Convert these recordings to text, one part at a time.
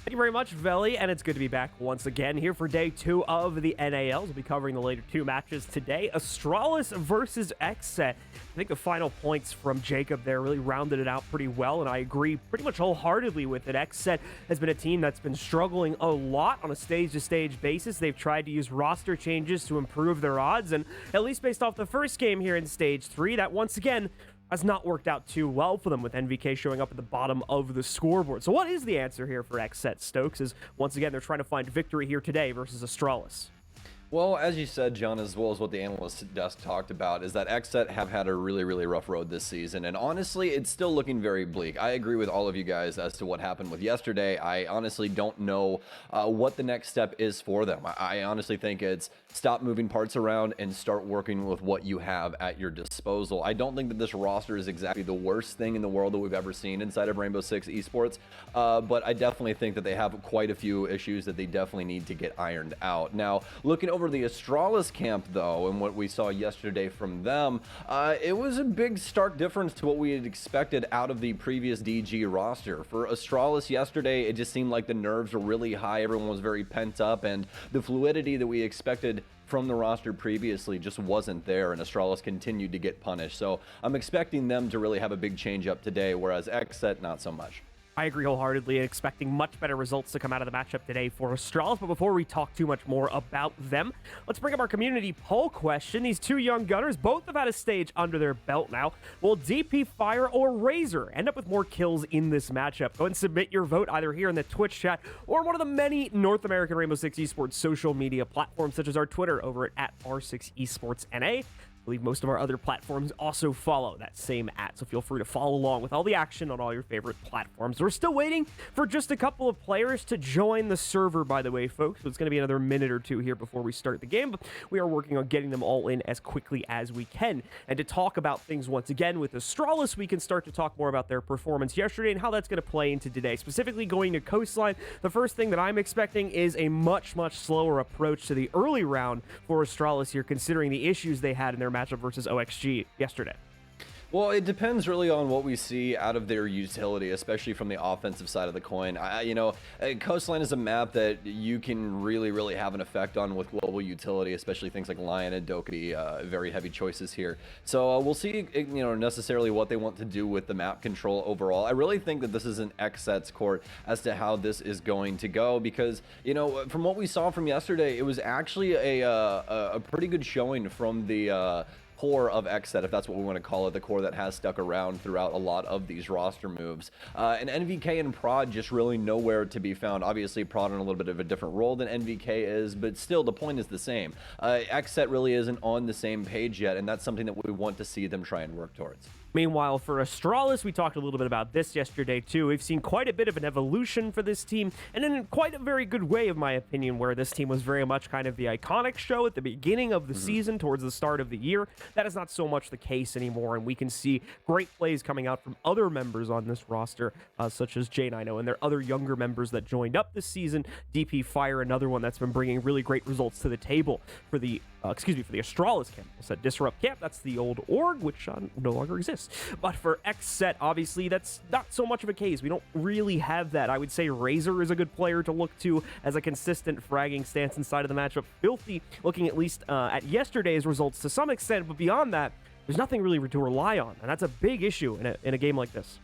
Thank you very much, Veli, and it's good to be back once again here for day 2 of the NALs. We'll be covering the later 2 matches today. Astralis versus XSET. I think the final points from Jacob there really rounded it out pretty well, and I agree pretty much wholeheartedly with it. XSET has been a team that's been struggling a lot on a stage-to-stage basis. They've tried to use roster changes to improve their odds, and at least based off the first game here in Stage 3, that once again has not worked out too well for them, with NVK showing up at the bottom of the scoreboard. So what is the answer here for XSET Stokes? Is once again they're trying to find victory here today versus Astralis. Well, as you said, John, as well as what the analyst desk talked about, is that XSET have had a really rough road this season, and honestly, it's still looking very bleak. I agree with all of you guys as to what happened with yesterday. I honestly don't know what the next step is for them. I honestly think it's stop moving parts around and start working with what you have at your disposal. I don't think that this roster is exactly the worst thing in the world that we've ever seen inside of Rainbow Six Esports, but I definitely think that they have quite a few issues that they definitely need to get ironed out. Now, looking over the Astralis camp, though, and what we saw yesterday from them, it was a big stark difference to what we had expected out of the previous DG roster. For Astralis yesterday, it just seemed like the nerves were really high, everyone was very pent up, and the fluidity that we expected from the roster previously just wasn't there, and Astralis continued to get punished. So I'm expecting them to really have a big change up today, whereas XSET, not so much. I agree wholeheartedly, expecting much better results to come out of the matchup today for Astralis. But before we talk too much more about them, let's bring up our community poll question. These two young gunners both have had a stage under their belt now. Will DP Fire or Razor end up with more kills in this matchup? Go ahead and submit your vote either here in the Twitch chat or one of the many North American Rainbow Six Esports social media platforms, such as our Twitter over at R6esportsNA. I believe most of our other platforms also follow that same @ so feel free to follow along with all the action on all your favorite platforms. We're still waiting for just a couple of players to join the server, by the way, folks, so it's going to be another minute or two here before we start the game, but we are working on getting them all in as quickly as we can. And to talk about things once again with Astralis, we can start to talk more about their performance yesterday and how that's going to play into today. Specifically going to Coastline, the first thing that I'm expecting is a much slower approach to the early round for Astralis here, considering the issues they had in their matchup versus OXG yesterday. Well, it depends really on what we see out of their utility, especially from the offensive side of the coin. Coastline is a map that you can really have an effect on with global utility, especially things like Lion and Dokity, very heavy choices here. So we'll see, necessarily what they want to do with the map control overall. I really think that this is an XSET's court as to how this is going to go, because, from what we saw from yesterday, it was actually a pretty good showing from the core of XSET, if that's what we want to call it, the core that has stuck around throughout a lot of these roster moves. And NVK and Prod just really nowhere to be found. Obviously, Prod in a little bit of a different role than NVK is, but still, the point is the same. XSET really isn't on the same page yet, and that's something that we want to see them try and work towards. Meanwhile, for Astralis, we talked a little bit about this yesterday, too. We've seen quite a bit of an evolution for this team, and in quite a very good way, in my opinion, where this team was very much kind of the iconic show at the beginning of the season, towards the start of the year. That is not so much the case anymore, and we can see great plays coming out from other members on this roster, such as J9O and their other younger members that joined up this season. DP Fire, another one that's been bringing really great results to the table for the for the Astralis camp. I said Disrupt camp, that's the old org, which no longer exists. But for XSET, obviously, that's not so much of a case. We don't really have that. I would say Razor is a good player to look to as a consistent fragging stance inside of the matchup. Filthy, looking at least at yesterday's results to some extent, but beyond that, there's nothing really to rely on, and that's a big issue in a game like this.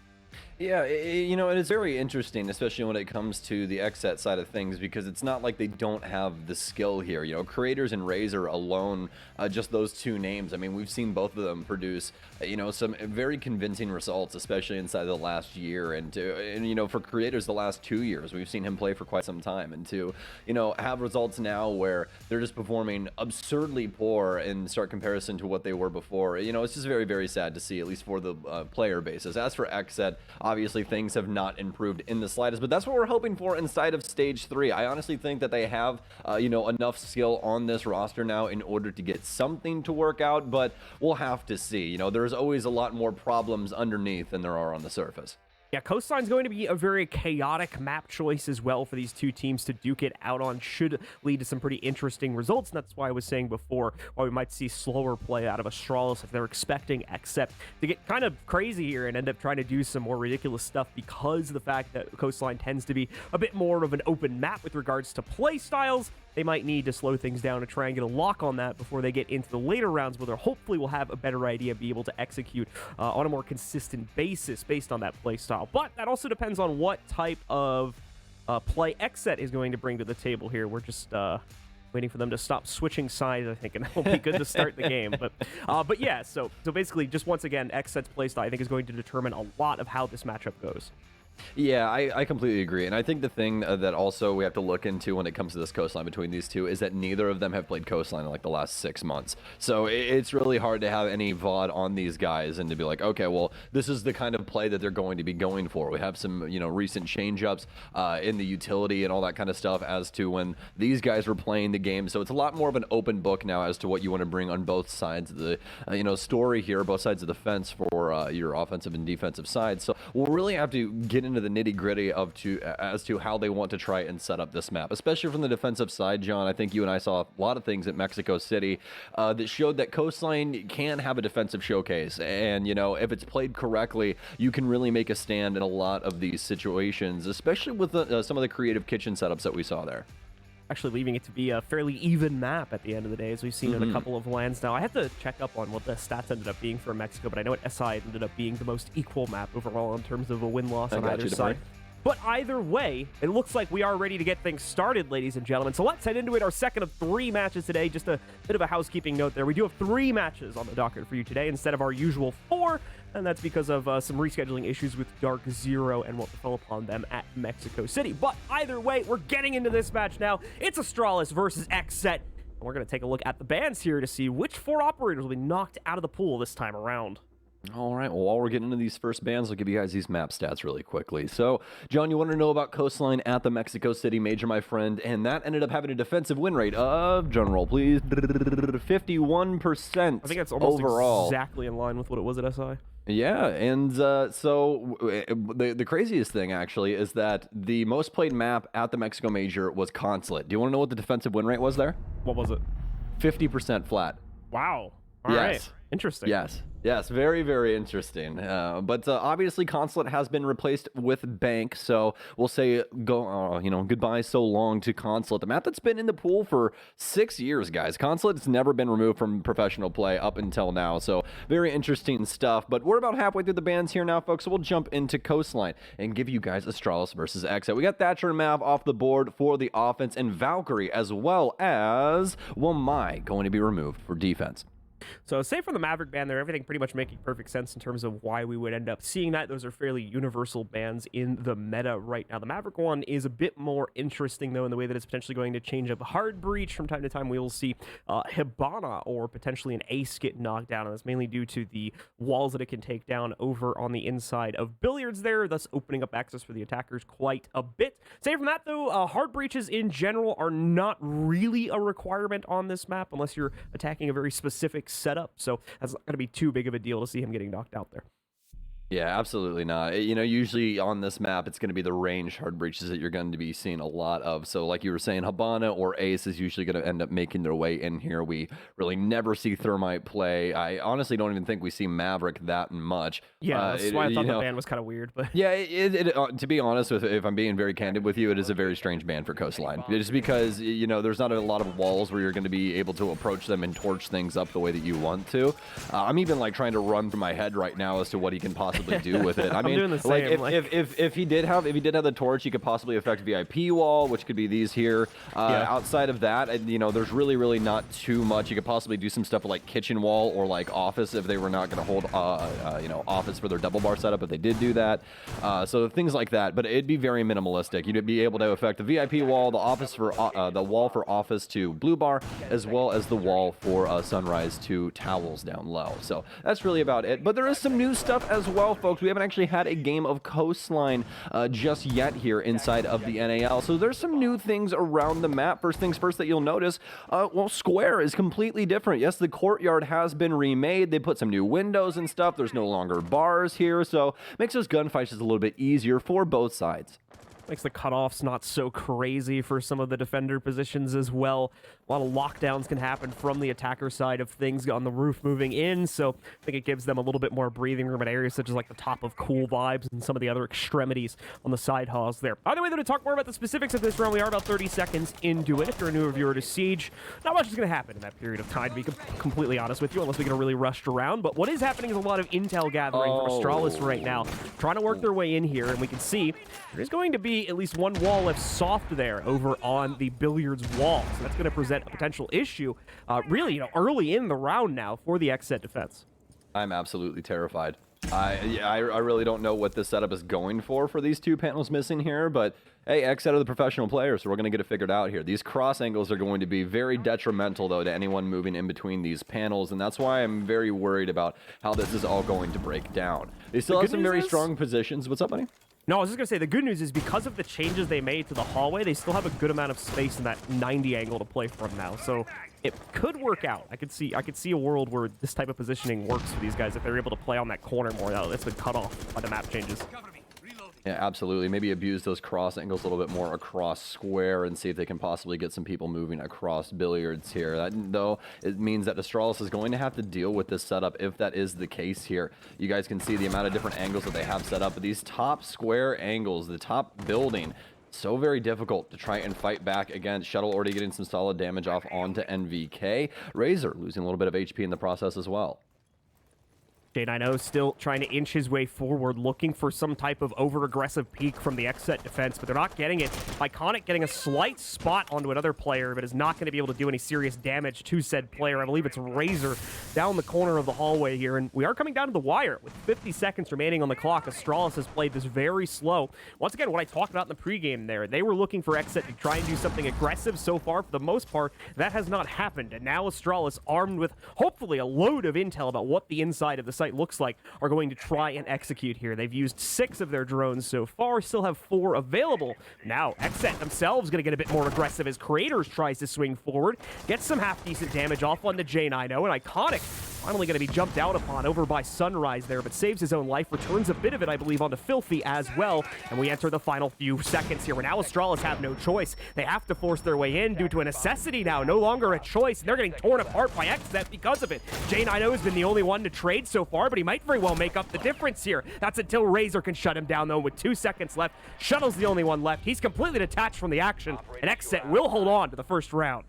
Yeah, and it's very interesting, especially when it comes to the XSET side of things, because it's not like they don't have the skill here. Creators and Razor alone, just those two names, I mean, we've seen both of them produce, some very convincing results, especially inside the last year. And for Creators, the last 2 years, we've seen him play for quite some time. And to, have results now where they're just performing absurdly poor in stark comparison to what they were before, it's just very sad to see, at least for the player basis. As for XSET, obviously things have not improved in the slightest, but that's what we're hoping for inside of Stage 3. I honestly think that they have, enough skill on this roster now in order to get something to work out, but we'll have to see. There's always a lot more problems underneath than there are on the surface. Yeah, Coastline's going to be a very chaotic map choice as well for these two teams to duke it out on. Should lead to some pretty interesting results, and that's why I was saying before, why we might see slower play out of Astralis if they're expecting XSET to get kind of crazy here and end up trying to do some more ridiculous stuff, because of the fact that Coastline tends to be a bit more of an open map with regards to play styles. They might need to slow things down and try and get a lock on that before they get into the later rounds, where they'll hopefully will have a better idea, be able to execute on a more consistent basis based on that play style. But that also depends on what type of play XSET is going to bring to the table here. We're just waiting for them to stop switching sides, I think, and that will be good to start the game. But yeah, so basically, just once again, XSET's play style, I think, is going to determine a lot of how this matchup goes. Yeah, I completely agree. And I think the thing that also we have to look into when it comes to this Coastline between these two is that neither of them have played Coastline in like the last 6 months. So it's really hard to have any VOD on these guys and to be like, okay, well, this is the kind of play that they're going to be going for. We have some, recent change-ups in the utility and all that kind of stuff as to when these guys were playing the game. So it's a lot more of an open book now as to what you want to bring on both sides of the, story here, both sides of the fence for your offensive and defensive side. So we'll really have to get into the nitty-gritty as to how they want to try and set up this map, especially from the defensive side. John, I think you and I saw a lot of things at Mexico City that showed that Coastline can have a defensive showcase, and if it's played correctly, you can really make a stand in a lot of these situations, especially with some of the creative kitchen setups that we saw there. Actually leaving it to be a fairly even map at the end of the day, as we've seen in a couple of lands now. I have to check up on what the stats ended up being for Mexico, but I know at SI it ended up being the most equal map overall in terms of a win-loss on either side. But either way, it looks like we are ready to get things started, ladies and gentlemen. So let's head into it, our second of 3 matches today. Just a bit of a housekeeping note there. We do have 3 matches on the docket for you today instead of our usual 4, and that's because of some rescheduling issues with Dark Zero and what befell upon them at Mexico City. But either way, we're getting into this match now. It's Astralis versus XSET. And we're going to take a look at the bans here to see which 4 operators will be knocked out of the pool this time around. All right, well, while we're getting into these first bans, I'll give you guys these map stats really quickly. So, John, you want to know about Coastline at the Mexico City Major, my friend, and that ended up having a defensive win rate of, drum roll please, 51%. I think that's almost overall. Exactly in line with what it was at SI. Yeah, and so the craziest thing, actually, is that the most played map at the Mexico Major was Consulate. Do you want to know what the defensive win rate was there? What was it? 50% flat. Wow. All right. Interesting. Yes, very, very interesting. But obviously, Consulate has been replaced with Bank, so we'll say goodbye so long to Consulate. The map that's been in the pool for 6 years, guys. Consulate's never been removed from professional play up until now, so very interesting stuff. But we're about halfway through the bans here now, folks, so we'll jump into Coastline and give you guys Astralis versus XSET. We got Thatcher and Mav off the board for the offense, and Valkyrie, as well as Wamai, going to be removed for defense. So aside from the Maverick ban there, everything pretty much making perfect sense in terms of why we would end up seeing that. Those are fairly universal bans in the meta right now. The Maverick one is a bit more interesting, though, in the way that it's potentially going to change up Hard Breach. From time to time, we will see Hibana or potentially an Ace get knocked down, and that's mainly due to the walls that it can take down over on the inside of Billiards there, thus opening up access for the attackers quite a bit. Aside from that, though, Hard Breaches in general are not really a requirement on this map unless you're attacking a very specific setup, so that's not going to be too big of a deal to see him getting knocked out there. Yeah, absolutely not. Usually on this map, it's going to be the range hard breaches that you're going to be seeing a lot of. So like you were saying, Hibana or Ace is usually going to end up making their way in here. We really never see Thermite play. I honestly don't even think we see Maverick that much. Yeah, that's why I thought the ban was kind of weird. But yeah, to be honest, if I'm being very candid with you, it is a very strange ban for Coastline. Just because, there's not a lot of walls where you're going to be able to approach them and torch things up the way that you want to. I'm even like trying to run through my head right now as to what he can possibly do with it. I mean, doing the same, if he did have the torch, he could possibly affect VIP wall, which could be these here. Outside of that, there's really not too much. You could possibly do some stuff like kitchen wall or like office if they were not going to hold office for their double bar setup, if they did do that. So things like that, but it'd be very minimalistic. You'd be able to affect the VIP wall, the office for the wall for office to blue bar, as well as the wall for sunrise to towels down low. So that's really about it. But there is some new stuff as well well, folks, we haven't actually had a game of Coastline just yet here inside of the NAL. So there's some new things around the map. First things first that you'll notice, well, Square is completely different. Yes, the courtyard has been remade. They put some new windows and stuff. There's no longer bars here, so makes those gunfights just a little bit easier for both sides. Makes the cutoffs not so crazy for some of the defender positions as well. A lot of lockdowns can happen from the attacker side of things on the roof moving in, so I think it gives them a little bit more breathing room in areas such as like the top of Cool Vibes and some of the other extremities on the side halls there. Either way, though, to talk more about the specifics of this round, we are about 30 seconds into it. If you're a newer viewer to Siege, not much is going to happen in that period of time, to be completely honest with you, unless we get a really rushed around. But what is happening is a lot of intel gathering from Astralis right now, trying to work their way in here, and we can see there's going to be at least one wall left soft there over on the billiards wall, so that's going to present a potential issue really, early in the round now for the XSET defense. I'm absolutely terrified. I really don't know what this setup is going for these two panels missing here, but hey, XSET are the professional players, so we're going to get it figured out here. These cross angles are going to be very detrimental, though, to anyone moving in between these panels, and that's why I'm very worried about how this is all going to break down. They still have some very strong positions. What's up, buddy? No, I was just going to say, the good news is because of the changes they made to the hallway, they still have a good amount of space in that 90 angle to play from now. So it could work out. I could see a world where this type of positioning works for these guys if they're able to play on that corner more now that's been cut off by the map changes. Yeah, absolutely. Maybe abuse those cross angles a little bit more across Square and see if they can possibly get some people moving across billiards here. That, though, it means that Astralis is going to have to deal with this setup if that is the case here. You guys can see the amount of different angles that they have set up. But these top Square angles, the top building, so very difficult to try and fight back against. Shuttle already getting some solid damage off onto NVK. Razor losing a little bit of HP in the process as well. J90 still trying to inch his way forward, looking for some type of over-aggressive peek from the XSET defense, but they're not getting it. Iconic getting a slight spot onto another player, but is not going to be able to do any serious damage to said player. I believe it's Razor down the corner of the hallway here, and we are coming down to the wire with 50 seconds remaining on the clock. Astralis has played this very slow. Once again, what I talked about in the pregame there, they were looking for XSET to try and do something aggressive so far. For the most part, that has not happened, and now Astralis, armed with hopefully a load of intel about what the inside of the site looks like, are going to try and execute here. They've used 6 of their drones so far, still have 4 available. Now, XSET themselves going to get a bit more aggressive as Creators tries to swing forward, gets some half-decent damage off on the J90, and Iconic finally going to be jumped out upon over by Sunrise there, but saves his own life, returns a bit of it, I believe, onto Filthy as well, and we enter the final few seconds here, where now Astralis have no choice. They have to force their way in due to a necessity now, no longer a choice, and they're getting torn apart by XSET because of it. J90 has been the only one to trade so far, but he might very well make up the difference here. That's until Razor can shut him down, though, with 2 seconds left. Shuttle's the only one left. He's completely detached from the action, and XSET will hold on to the first round.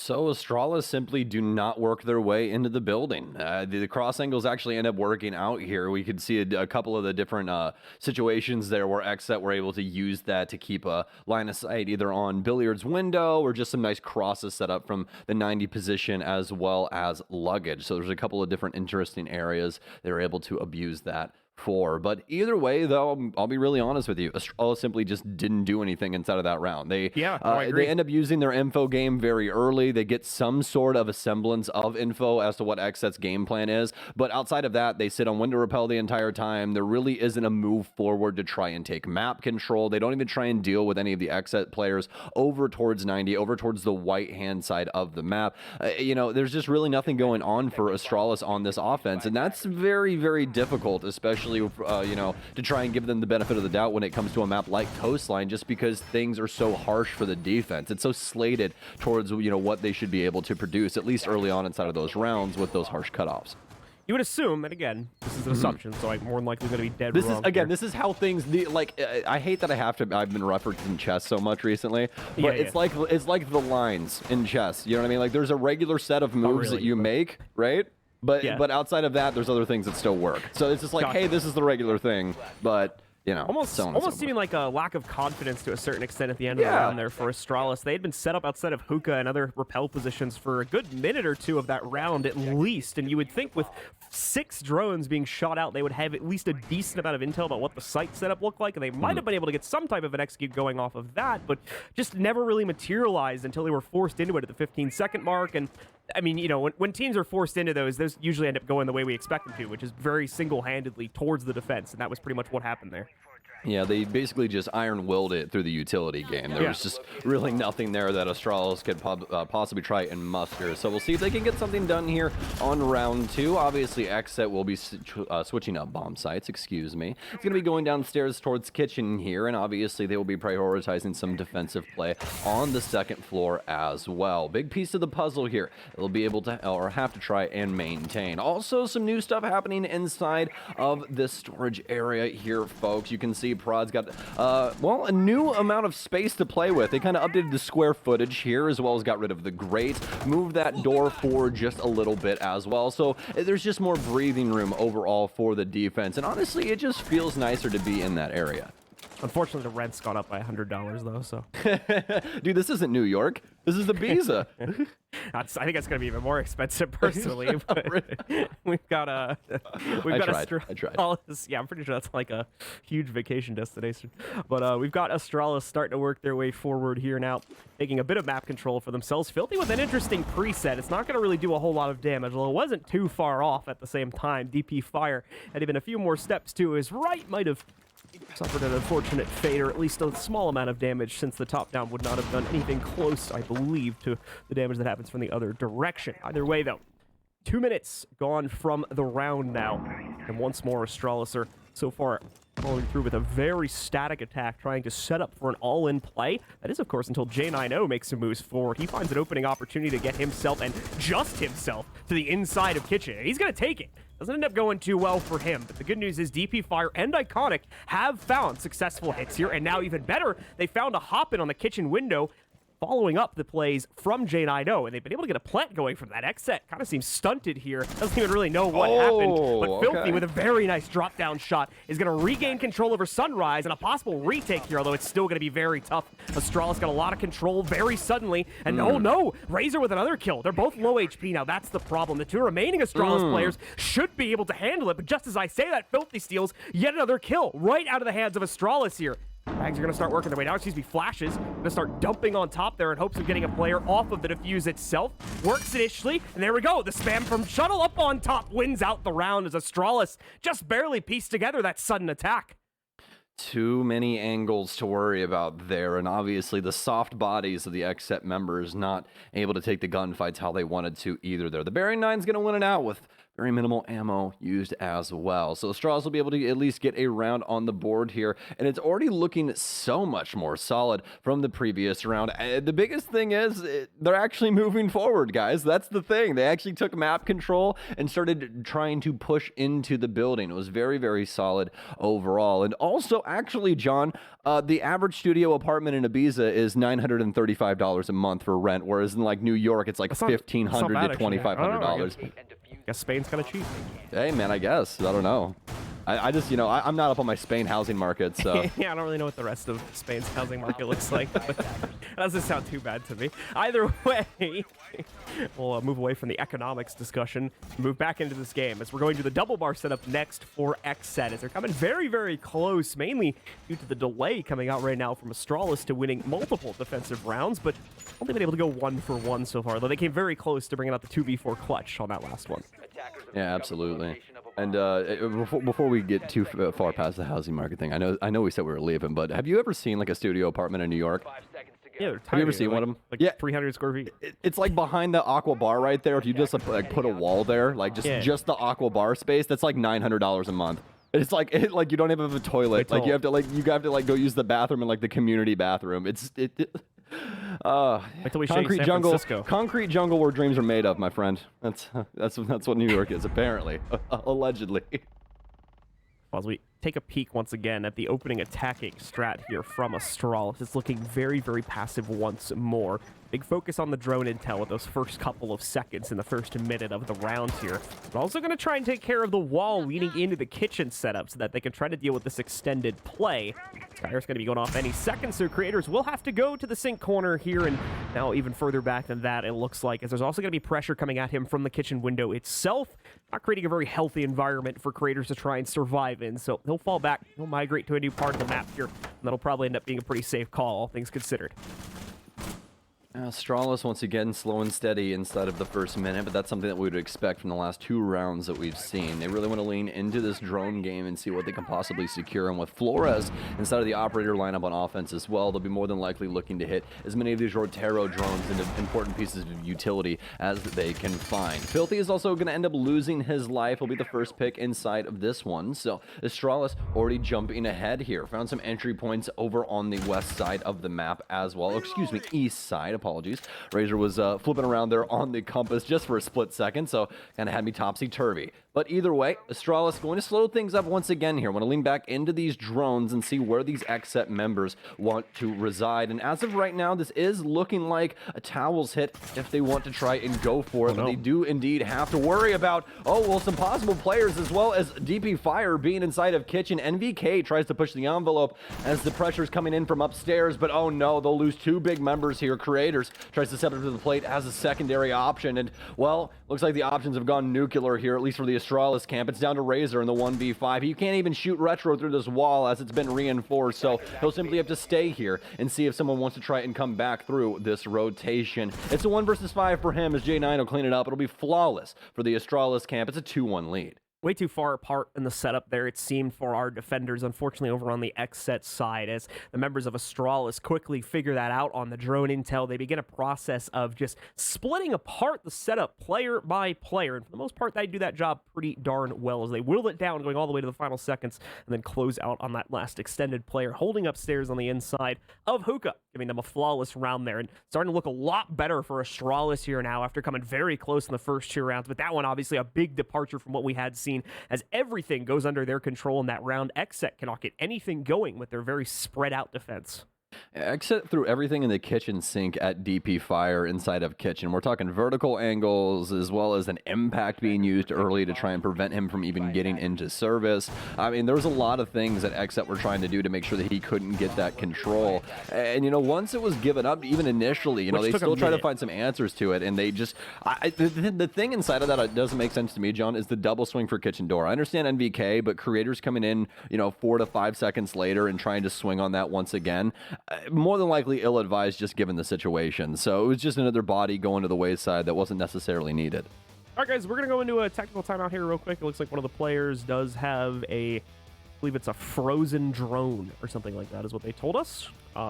So Astralis simply do not work their way into the building. The cross angles actually end up working out here. We could see a couple of the different situations there where XSET were able to use that to keep a line of sight either on billiards window or just some nice crosses set up from the 90 position as well as luggage. So there's a couple of different interesting areas they were able to abuse that for. But either way, though, I'll be really honest with you, Astralis simply just didn't do anything inside of that round. They end up using their info game very early. They get some sort of a semblance of info as to what XSET's game plan is, but outside of that, they sit on window repel the entire time. There really isn't a move forward to try and take map control. They don't even try and deal with any of the XSET players over towards 90, over towards the white hand side of the map. There's just really nothing going on for Astralis on this offense, and that's very, very difficult, especially to try and give them the benefit of the doubt when it comes to a map like Coastline, just because things are so harsh for the defense. It's so slated towards what they should be able to produce, at least early on inside of those rounds with those harsh cutoffs. You would assume, and again, this is an assumption, so I'm more than likely going to be dead wrong. This is how things, I hate that I've been referenced in chess so much recently, but it's like the lines in chess, you know what I mean? Like, there's a regular set of moves that you make, right? But outside of that, there's other things that still work. So it's just like, hey, this is the regular thing, but almost seeming like a lack of confidence to a certain extent at the end of the round there for Astralis. They had been set up outside of hookah and other rappel positions for a good minute or two of that round at least, and you would think with 6 drones being shot out, they would have at least a decent amount of intel about what the site setup looked like, and they might have been able to get some type of an execute going off of that, but just never really materialized until they were forced into it at the 15-second mark. And I mean, you know, when teams are forced into those usually end up going the way we expect them to, which is very single-handedly towards the defense, and that was pretty much what happened there. Yeah, they basically just iron-willed it through the utility game. There was just really nothing there that Astralis could possibly try and muster. So we'll see if they can get something done here on round 2. Obviously, XSET will be switching up bomb sites, excuse me. It's going to be going downstairs towards kitchen here, and obviously they will be prioritizing some defensive play on the second floor as well. Big piece of the puzzle here. They'll be able to, or have to try and maintain. Also, some new stuff happening inside of this storage area here, folks. You can see Prod's got, well, a new amount of space to play with. They kind of updated the square footage here, as well as got rid of the grate, moved that door forward just a little bit as well. So there's just more breathing room overall for the defense. And honestly, it just feels nicer to be in that area. Unfortunately, the rent's gone up by $100 though, so. Dude, this isn't New York. This is the Ibiza. I think it's going to be even more expensive personally. But we've got a Astralis. Yeah, I'm pretty sure that's like a huge vacation destination. But we've got Astralis starting to work their way forward here now, making a bit of map control for themselves. Filthy with an interesting preset. It's not going to really do a whole lot of damage, although it wasn't too far off at the same time. DP Fire had even a few more steps to his right, might have suffered an unfortunate fate, or at least a small amount of damage, since the top down would not have done anything close, I believe, to the damage that happens from the other direction. Either way, though, 2 minutes gone from the round now, and once more Astralis are so far following through with a very static attack, trying to set up for an all-in play. That is, of course, until J90 makes some moves forward. He finds an opening opportunity to get himself, and just himself, to the inside of kitchen. He's going to take it. Doesn't end up going too well for him, but the good news is DP Fire and Iconic have found successful hits here, and now even better, they found a hop-in on the kitchen window, following up the plays from J90, and they've been able to get a plant going from that. XSET kind of seems stunted here. Doesn't even really know what happened, but Filthy, with a very nice drop-down shot, is going to regain control over Sunrise, and a possible retake here, although it's still going to be very tough. Astralis got a lot of control very suddenly, and oh no, Razor with another kill. They're both low HP now. That's the problem. The two remaining Astralis players should be able to handle it, but just as I say that, Filthy steals yet another kill right out of the hands of Astralis here. Bags are going to start working their way down. Excuse me, Flashes. Going to start dumping on top there in hopes of getting a player off of the defuse itself. Works initially, and there we go. The spam from Shuttle up on top wins out the round as Astralis just barely pieced together that sudden attack. Too many angles to worry about there, and obviously the soft bodies of the XSET members not able to take the gunfights how they wanted to either there. The Bearing 9's going to win it out with very minimal ammo used as well. So Astralis will be able to at least get a round on the board here, and it's already looking so much more solid from the previous round. The biggest thing is they're actually moving forward, guys. That's the thing. They actually took map control and started trying to push into the building. It was very, very solid overall. And also, actually, John, the average studio apartment in Ibiza is $935 a month for rent, whereas in like New York, it's like $1,500 to $2,500. Guess Spain's kind of cheap. Hey, man, I guess. I don't know. I just, you know, I'm not up on my Spain housing market, so. Yeah, I don't really know what the rest of Spain's housing market looks like. But that doesn't sound too bad to me. Either way, we'll move away from the economics discussion, move back into this game as we're going to the double bar setup next for XSET, as they're coming very, very close, mainly due to the delay coming out right now from Astralis to winning multiple defensive rounds, but only been able to go 1 for 1 so far, though they came very close to bringing out the 2v4 clutch on that last one. Yeah, absolutely. And before we get too far past the housing market thing, I know we said we were leaving, but have you ever seen like a studio apartment in New York? Yeah, have you ever seen one of them? Like yeah, 300 square feet. It's like behind the Aqua Bar right there. If you just like put a wall there, like just the Aqua Bar space, that's like $900 a month. It's like you don't even have a toilet. Like you have to go use the bathroom in like the community bathroom. Concrete jungle, concrete jungle where dreams are made of, my friend. That's what New York is apparently, allegedly. As we take a peek once again at the opening attacking strat here from Astralis, it's looking very, very passive once more. Big focus on the drone intel with those first couple of seconds in the first minute of the round here. But also going to try and take care of the wall leading into the kitchen setup so that they can try to deal with this extended play. Skyer's going to be going off any second, so creators will have to go to the sink corner here, and now even further back than that, it looks like, as there's also going to be pressure coming at him from the kitchen window itself, not creating a very healthy environment for creators to try and survive in. So he'll fall back, he'll migrate to a new part of the map here, and that'll probably end up being a pretty safe call, all things considered. Astralis once again slow and steady inside of the first minute, but that's something that we would expect from the last 2 rounds that we've seen. They really want to lean into this drone game and see what they can possibly secure. And with Flores inside of the operator lineup on offense as well, they'll be more than likely looking to hit as many of these Rotero drones into important pieces of utility as they can find. Filthy is also going to end up losing his life. He'll be the first pick inside of this one. So Astralis already jumping ahead here. Found some entry points over on the west side of the map as well. Excuse me, east side. Apologies. Razor was flipping around there on the compass just for a split second, so kind of had me topsy-turvy. But either way, Astralis going to slow things up once again here. Want to lean back into these drones and see where these XSET members want to reside. And as of right now, this is looking like a towels hit if they want to try and go for it. But they do indeed have to worry about, some possible players as well as DP Fire being inside of Kitchen. NVK tries to push the envelope as the pressure's coming in from upstairs, but oh no, they'll lose 2 big members here. Creators tries to step up to the plate as a secondary option, and well, looks like the options have gone nuclear here, at least for the Astralis camp. It's down to Razor in the 1v5. He can't even shoot Retro through this wall as it's been reinforced, so he'll simply have to stay here and see if someone wants to try and come back through this rotation. It's a 1 versus 5 for him as J9 will clean it up. It'll be flawless for the Astralis camp. It's a 2-1 lead. Way too far apart in the setup there, it seemed, for our defenders, unfortunately, over on the XSET side, as the members of Astralis quickly figure that out on the drone intel. They begin a process of just splitting apart the setup player by player, and for the most part, they do that job pretty darn well, as they whittle it down, going all the way to the final seconds, and then close out on that last extended player, holding upstairs on the inside of Hookah, giving them a flawless round there, and starting to look a lot better for Astralis here now, after coming very close in the first 2 rounds, but that one, obviously, a big departure from what we had seen, as everything goes under their control in that round. XSET cannot get anything going with their very spread out defense. XSET threw everything in the kitchen sink at DP Fire inside of Kitchen. We're talking vertical angles as well as an impact being used early to try and prevent him from even getting into service. I mean, there was a lot of things that XSET were trying to do to make sure that he couldn't get that control. And, once it was given up, even initially, they still try to find some answers to it. And they just, the thing inside of that doesn't make sense to me, John, is the double swing for Kitchen Door. I understand NVK, but creators coming in, 4 to 5 seconds later and trying to swing on that once again. More than likely ill-advised just given the situation. So it was just another body going to the wayside that wasn't necessarily needed. All right, guys, we're going to go into a technical timeout here real quick. It looks like one of the players does have I believe it's a frozen drone or something like that is what they told us.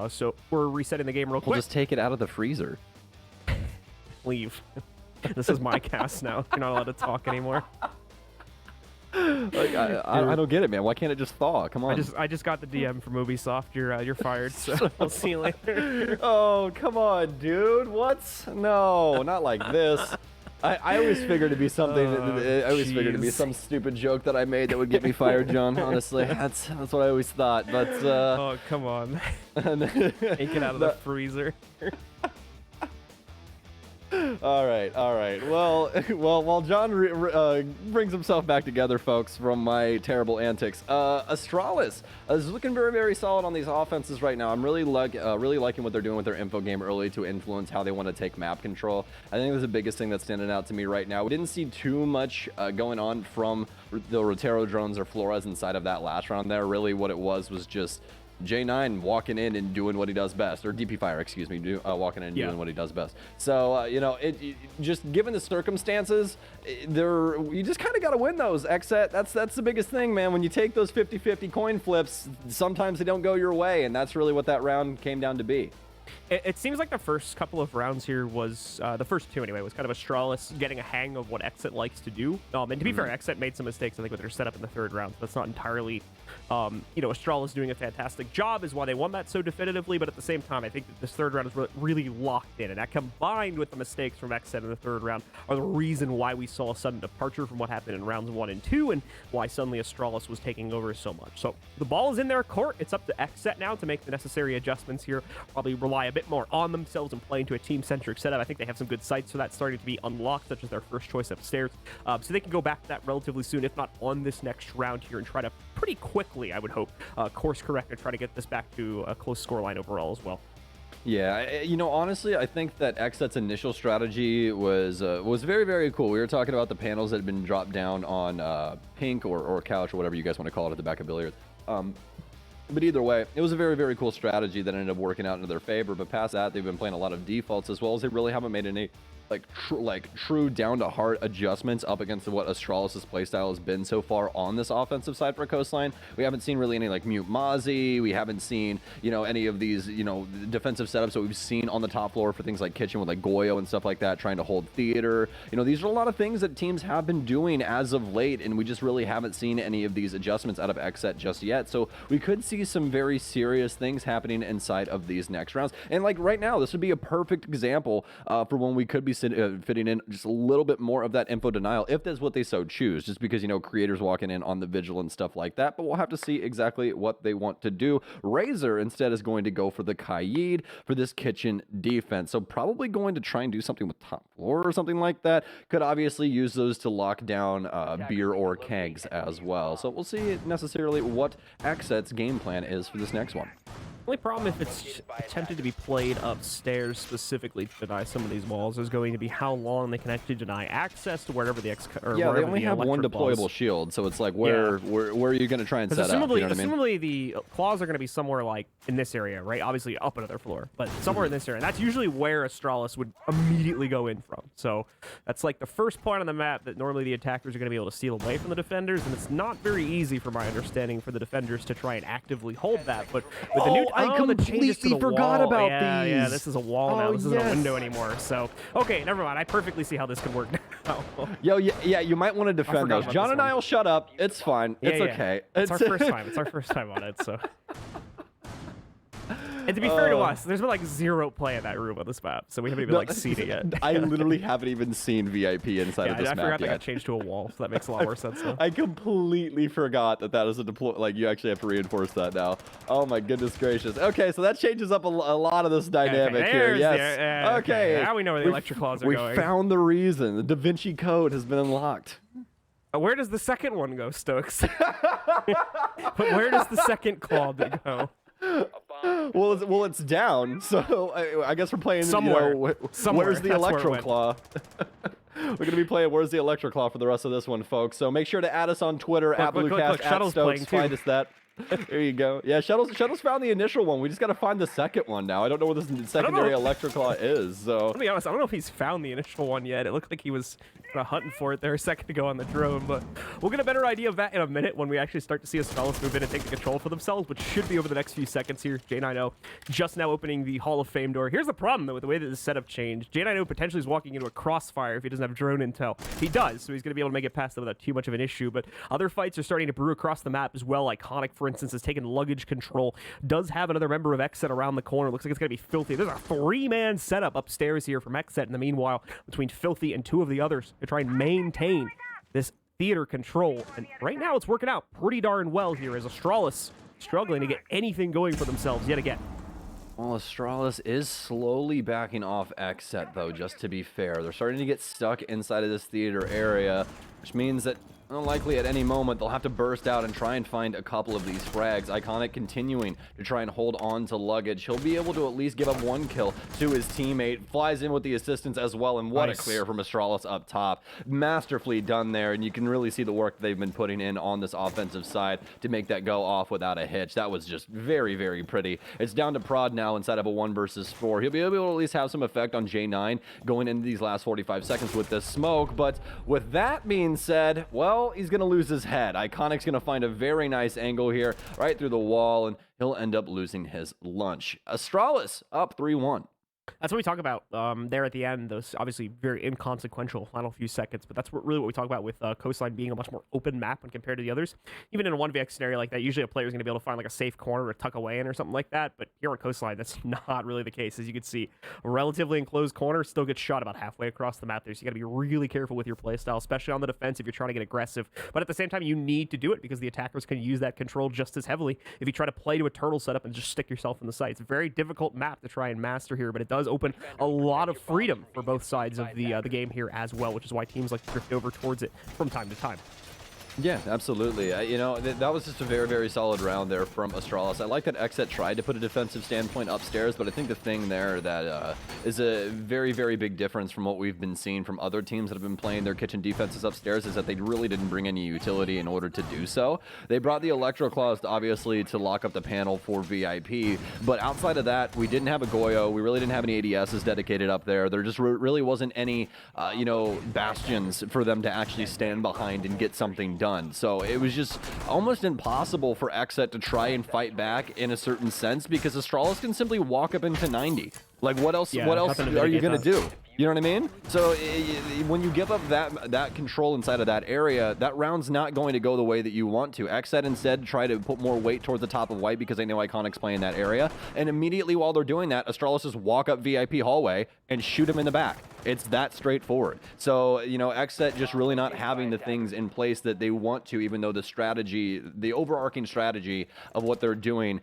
So we're resetting the game real quick. We'll just take it out of the freezer. Leave. This is my cast now. You're not allowed to talk anymore. Like, I don't get it, man. Why can't it just thaw? Come on. I just got the DM from Ubisoft. You're fired. So I'll see you later. Oh, come on, dude. What? No, not like this. I always figured it'd be something. I always figured it'd be some stupid joke that I made that would get me fired, John. Honestly, that's what I always thought. But oh, come on. Take it out of the freezer. All right. Well, while John brings himself back together, folks, from my terrible antics, Astralis is looking very, very solid on these offenses right now. I'm really liking what they're doing with their info game early to influence how they want to take map control. I think that's the biggest thing that's standing out to me right now. We didn't see too much going on from the Rotero drones or Flores inside of that last round there. Really, what it was just J9 walking in and doing what he does best, or DP Fire, excuse me, walking in and doing what he does best. So, it just given the circumstances, you just kind of got to win those. XSET, that's the biggest thing, man. When you take those 50-50 coin flips, sometimes they don't go your way, and that's really what that round came down to be. It seems like the first couple of rounds here was, the first 2 anyway, was kind of Astralis getting a hang of what XSET likes to do. And to be fair, XSET made some mistakes, I think, with their setup in the 3rd round. So that's not entirely, Astralis doing a fantastic job is why they won that so definitively. But at the same time, I think that this 3rd round is really locked in. And that combined with the mistakes from XSET in the 3rd round are the reason why we saw a sudden departure from what happened in rounds 1 and 2 and why suddenly Astralis was taking over so much. So the ball is in their court. It's up to XSET now to make the necessary adjustments here. Probably rely a bit more on themselves and play into a team-centric setup. I think they have some good sites for that starting to be unlocked, such as their first choice upstairs. So they can go back to that relatively soon, if not on this next round here, and try to pretty quickly, I would hope, course correct and try to get this back to a close scoreline overall as well. Yeah, honestly, I think that XSET's initial strategy was very, very cool. We were talking about the panels that had been dropped down on Pink or Couch or whatever you guys want to call it at the back of billiards. But either way, it was a very, very cool strategy that ended up working out into their favor. But past that, they've been playing a lot of defaults as well as they really haven't made any true down to heart adjustments up against what Astralis' playstyle has been so far on this offensive side for Coastline. We haven't seen really any like Mute Mozzie. We haven't seen, you know, any of these, you know, defensive setups that we've seen on the top floor for things like Kitchen with like Goyo and stuff like that, trying to hold theater. You know, these are a lot of things that teams have been doing as of late, and we just really haven't seen any of these adjustments out of XSET just yet. So we could see some very serious things happening inside of these next rounds. And like right now, this would be a perfect example for when we could be fitting in just a little bit more of that info denial, if that's what they so choose, just because, you know, creators walking in on the vigil and stuff like that. But we'll have to see exactly what they want to do. Razor instead is going to go for the Kaid for this Kitchen defense. So probably going to try and do something with top floor or something like that. Could obviously use those to lock down beer or kegs as well. So we'll see necessarily what XSET's game plan is for this next one. The only problem if it's attempted to be played upstairs specifically to deny some of these walls is going to be how long they can actually deny access to wherever the they only have one deployable shield, so it's like where are you going to try and set up? You know what I mean? Assumably the claws are going to be somewhere like in this area, right? Obviously up another floor, but somewhere in this area. And that's usually where Astralis would immediately go in from. So that's like the first point on the map that normally the attackers are going to be able to steal away from the defenders, and it's not very easy, from my understanding, for the defenders to try and actively hold that. But with the new I completely forgot about these. Yeah, this is a wall now. This isn't a window anymore. So, okay, never mind. I perfectly see how this could work now. Yeah, you might want to defend those. John and I will shut up. It's fine. It's okay. It's our first time. It's our first time on it, so. And to be fair to us, there's been like zero play in that room on this map, so we haven't even like seen it yet. I literally haven't even seen VIP inside of this map I forgot yet. that got changed to a wall, so that makes a lot more sense now. I completely forgot that is a deploy. Like, you actually have to reinforce that now. Oh my goodness gracious. Okay, so that changes up a lot of this dynamic here. Yes. Okay. Now we know where the electric claws are going. We found the reason. The Da Vinci Code has been unlocked. Where does the second one go, Stokes? But where does the second claw go? Well, it's down, so I guess we're playing somewhere. You know, where's the Electro Claw? We're going to be playing Where's the Electro Claw for the rest of this one, folks. So make sure to add us on Twitter, at Bluecast, at Stokes, find us that. There you go. Yeah, Shuttle's found the initial one. We just got to find the second one now. I don't know where this secondary Electro Claw is. So to be honest, I don't know if he's found the initial one yet. It looked like he was kind of hunting for it there a second ago on the drone, but we'll get a better idea of that in a minute when we actually start to see Astralis move in and take the control for themselves, which should be over the next few seconds here. J90 just now opening the Hall of Fame door. Here's the problem, though, with the way that the setup changed. J90 potentially is walking into a crossfire if he doesn't have drone intel. He does, so he's going to be able to make it past them without too much of an issue, but other fights are starting to brew across the map as well. Iconic, for instance, has taken luggage control, does have another member of XSET around the corner. Looks like it's going to be Filthy. There's a three-man setup upstairs here from XSET in the meanwhile between Filthy and two of the others to try and maintain this theater control. And right now it's working out pretty darn well here as Astralis struggling to get anything going for themselves yet again. Well, Astralis is slowly backing off XSET, though, just to be fair. They're starting to get stuck inside of this theater area, which means that likely at any moment they'll have to burst out and try and find a couple of these frags. Iconic continuing to try and hold on to luggage. He'll be able to at least give up one kill to his teammate. Flies in with the assistance as well, and what a clear from Astralis up top. Masterfully done there, and you can really see the work they've been putting in on this offensive side to make that go off without a hitch. That was just very, very pretty. It's down to Prod now inside of a 1 versus 4. He'll be able to at least have some effect on J9 going into these last 45 seconds with this smoke, but with that being said, well, he's going to lose his head. Iconic's going to find a very nice angle here right through the wall, and he'll end up losing his lunch. Astralis up 3-1. That's what we talk about there at the end. Those obviously very inconsequential final few seconds, but that's really what we talk about with Coastline being a much more open map when compared to the others. Even in a 1vx scenario like that, usually a player is going to be able to find like a safe corner to tuck away in or something like that, but here on Coastline, that's not really the case. As you can see, a relatively enclosed corner still gets shot about halfway across the map there, so you got to be really careful with your playstyle, especially on the defense if you're trying to get aggressive. But at the same time, you need to do it because the attackers can use that control just as heavily if you try to play to a turtle setup and just stick yourself in the sight. It's a very difficult map to try and master here, but it does open a lot of freedom for both sides of the game here as well, which is why teams like to drift over towards it from time to time. Yeah, absolutely. You know, that was just a very, very solid round there from Astralis. I like that XSET tried to put a defensive standpoint upstairs, but I think the thing there that is a very, very big difference from what we've been seeing from other teams that have been playing their kitchen defenses upstairs is that they really didn't bring any utility in order to do so. They brought the Electro Claws, obviously, to lock up the panel for VIP, but outside of that, we didn't have a Goyo. We really didn't have any ADSs dedicated up there. There just really wasn't any, you know, bastions for them to actually stand behind and get something done. So it was just almost impossible for XSET to try and fight back in a certain sense because Astralis can simply walk up into 90. Like what else? Yeah, what else are you gonna do? You know what I mean? So when you give up that control inside of that area, that round's not going to go the way that you want to. XSET instead try to put more weight towards the top of white because they know Iconic's playing that area, and immediately while they're doing that, Astralis just walk up VIP hallway and shoot him in the back. It's that straightforward. So, you know, XSET just really not having the things in place that they want to, even though the strategy, the overarching strategy of what they're doing,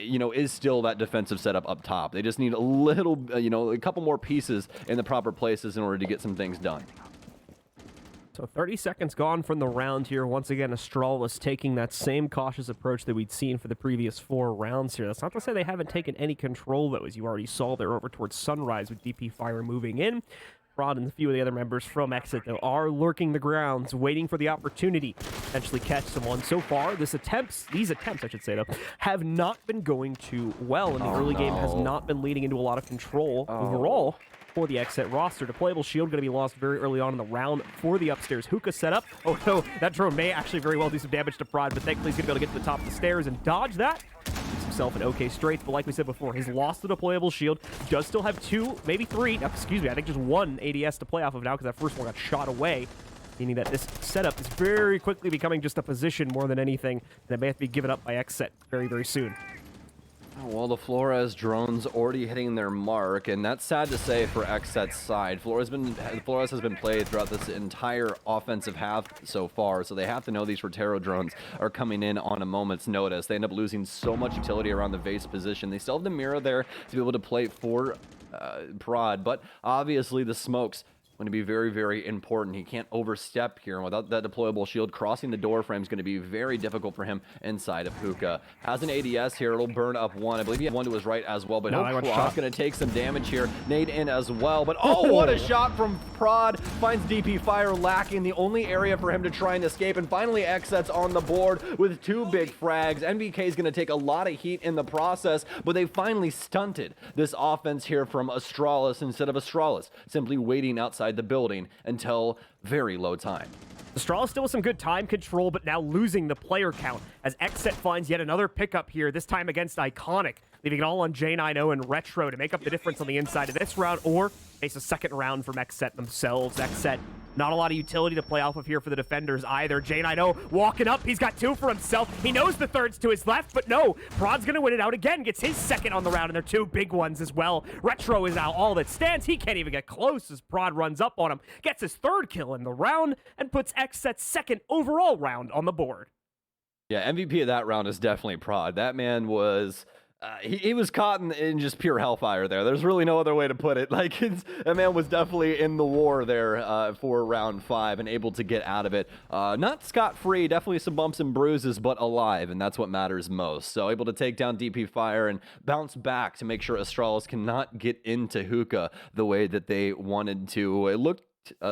you know, is still that defensive setup up top. They just need a little, you know, a couple more pieces in the proper places in order to get some things done. So 30 seconds gone from the round here. Once again, Astralis taking that same cautious approach that we'd seen for the previous 4 rounds here. That's not to say they haven't taken any control, though, as you already saw. They're over towards Sunrise with DP Fire moving in. Rod and a few of the other members from XSET, though, are lurking the grounds, waiting for the opportunity to potentially catch someone. So far, these attempts, I should say, though, have not been going too well, and the early game has not been leading into a lot of control overall for the XSET roster. Deployable shield going to be lost very early on in the round for the upstairs hookah setup. Oh no, that drone may actually very well do some damage to Prod, but thankfully he's going to be able to get to the top of the stairs and dodge that. Keeps himself in okay straits, but like we said before, he's lost the deployable shield. Does still have 2, maybe 3, excuse me, I think just 1 ADS to play off of now because that first one got shot away. Meaning that this setup is very quickly becoming just a position more than anything that may have to be given up by XSET very, very soon. Well, the Flores drones already hitting their mark, and that's sad to say for XSET's side. Flores has been played throughout this entire offensive half so far, so they have to know these Rotero drones are coming in on a moment's notice. They end up losing so much utility around the base position. They still have the mirror there to be able to play for Prod, but obviously the smokes going to be very, very important. He can't overstep here, and without that deployable shield, crossing the door frame is going to be very difficult for him inside of Hookah. Has an ADS here, it'll burn up 1. I believe he had 1 to his right as well, but no, Cross going to take some damage here. Nade in as well, but oh, what a shot from Prod. Finds DP Fire lacking the only area for him to try and escape, and finally XSET's on the board with 2 big frags. MVK is going to take a lot of heat in the process, but they finally stunted this offense here from Astralis instead of Astralis simply waiting outside the building until very low time. Astralis still with some good time control, but now losing the player count as XSET finds yet another pickup here, this time against Iconic, leaving it all on J90 and Retro to make up the difference on the inside of this round, or face a second round from XSET themselves. XSET, not a lot of utility to play off of here for the defenders either. J90 walking up, he's got 2 for himself. He knows the third's to his left, but no, Prod's gonna win it out again, gets his second on the round, and they're 2 big ones as well. Retro is now all that stands. He can't even get close as Prod runs up on him, gets his 3rd kill in the round, and puts XSET's 2nd overall round on the board. Yeah, MVP of that round is definitely Prod. That man was... he was caught in just pure hellfire there. There's really no other way to put it. Like, that man was definitely in the war there for round 5 and able to get out of it. Not scot-free, definitely some bumps and bruises, but alive, and that's what matters most. So able to take down DP Fire and bounce back to make sure Astralis cannot get into Hookah the way that they wanted to. It looked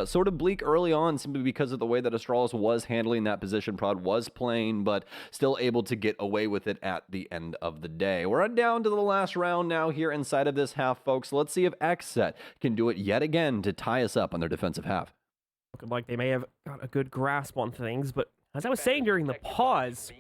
sort of bleak early on simply because of the way that Astralis was handling that position. Prod was playing, but still able to get away with it at the end of the day. We're down to the last round now here inside of this half, folks. Let's see if XSET can do it yet again to tie us up on their defensive half. Looking like they may have got a good grasp on things, but as I was saying during the pause,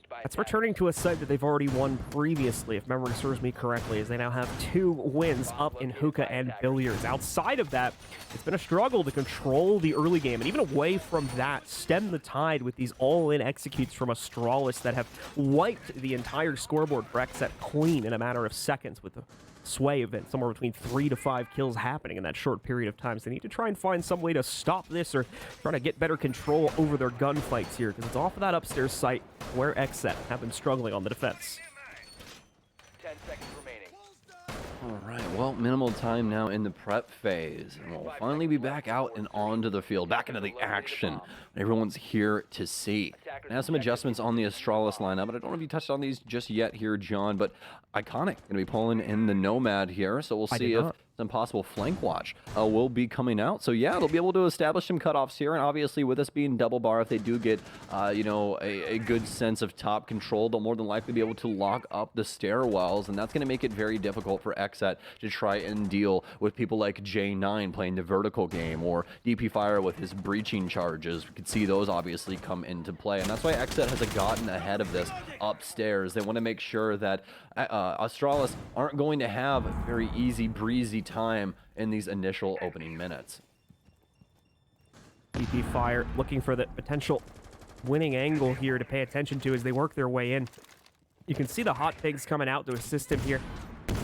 that's returning to a site that they've already won previously, if memory serves me correctly, as they now have 2 wins up in Hookah and Billiards. Outside of that, it's been a struggle to control the early game, and even away from that, stem the tide with these all-in executes from Astralis that have wiped the entire scoreboard for XSET clean in a matter of seconds, with the sway of it, somewhere between 3 to 5 kills happening in that short period of time. So they need to try and find some way to stop this or try to get better control over their gunfights here, because it's off of that upstairs site where XSET have been struggling on the defense. 10 seconds remaining. All right, well, minimal time now in the prep phase, and we'll finally be back out and onto the field, back into the action. Everyone's here to see. And have some adjustments on the Astralis lineup, but I don't know if you touched on these just yet here, John, but Iconic going to be pulling in the Nomad here, so we'll see if some possible flank watch will be coming out. So yeah, they'll be able to establish some cutoffs here, and obviously with this being double bar, if they do get, you know, a good sense of top control, they'll more than likely be able to lock up the stairwells, and that's going to make it very difficult for XSET to try and deal with people like J9 playing the vertical game, or DP Fire with his breaching charges. We could see those obviously come into play, and that's why XSET has gotten ahead of this upstairs. They want to make sure that Astralis aren't going to have a very easy breezy time in these initial opening minutes. DP Fire looking for the potential winning angle here to pay attention to as they work their way in. You can see the hot pigs coming out to assist him here,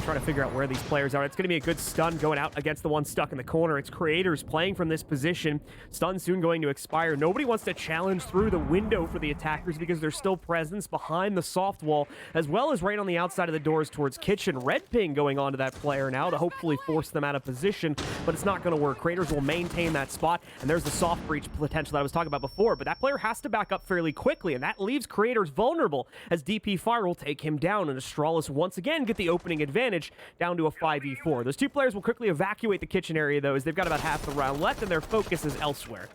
trying to figure out where these players are. It's going to be a good stun going out against the one stuck in the corner. It's Creators playing from this position. Stun soon going to expire. Nobody wants to challenge through the window for the attackers because there's still presence behind the soft wall, as well as right on the outside of the doors towards Kitchen. Red ping going on to that player now to hopefully force them out of position, but it's not going to work. Creators will maintain that spot, and there's the soft breach potential that I was talking about before, but that player has to back up fairly quickly, and that leaves Creators vulnerable as DP Fire will take him down, and Astralis once again get the opening advantage down to a 5v4. Those two players will quickly evacuate the kitchen area, though, as they've got about half the round left, and their focus is elsewhere.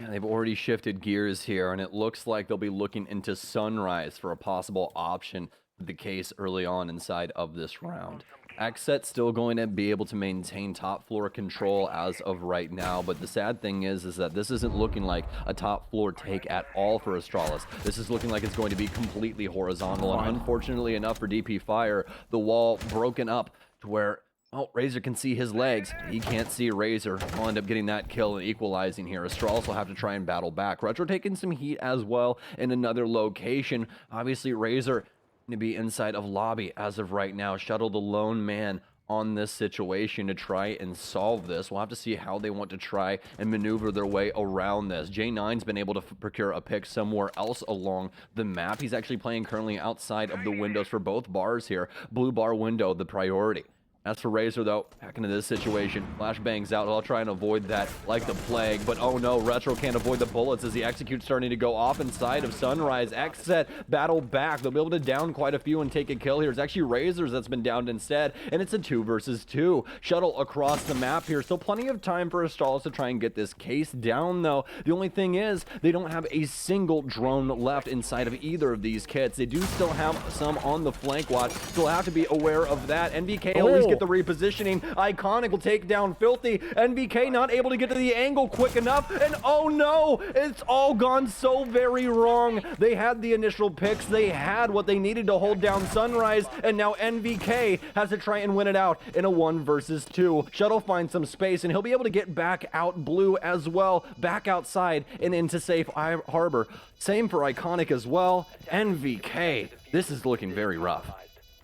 Yeah, they've already shifted gears here, and it looks like they'll be looking into Sunrise for a possible option with the case early on inside of this round. XSET still going to be able to maintain top floor control as of right now, but the sad thing is that this isn't looking like a top floor take at all for Astralis. This is looking like it's going to be completely horizontal, and unfortunately enough for DP Fire, the wall broken up to where, oh, Razor can see his legs. He can't see Razor. He'll end up getting that kill and equalizing here. Astralis will have to try and battle back. Retro taking some heat as well in another location. Obviously, Razor to be inside of lobby as of right now. Shuttle the lone man on this situation to try and solve this. We'll have to see how they want to try and maneuver their way around this. J9's been able to procure a pick somewhere else along the map. He's actually playing currently outside of the windows for both bars here. Blue bar window, the priority. As for Razor, though, back into this situation, flashbangs out. I'll try and avoid that like the plague, but oh no, Retro can't avoid the bullets as the execute's starting to go off inside of Sunrise. XSET battle back. They'll be able to down quite a few and take a kill here. It's actually Razors that's been downed instead, and it's a 2 versus 2. Shuttle across the map here. Still plenty of time for Astralis to try and get this case down, though. The only thing is, they don't have a single drone left inside of either of these kits. They do still have some on the flank watch, so we'll have to be aware of that. NVK at least get the repositioning. Iconic will take down Filthy. NVK not able to get to the angle quick enough, and oh no, it's all gone so very wrong. They had the initial picks, they had what they needed to hold down Sunrise, and now NVK has to try and win it out in a 1 versus 2. Shuttle finds some space, and he'll be able to get back out blue as well, back outside and into safe harbor. Same for Iconic as well. NVK, this is looking very rough.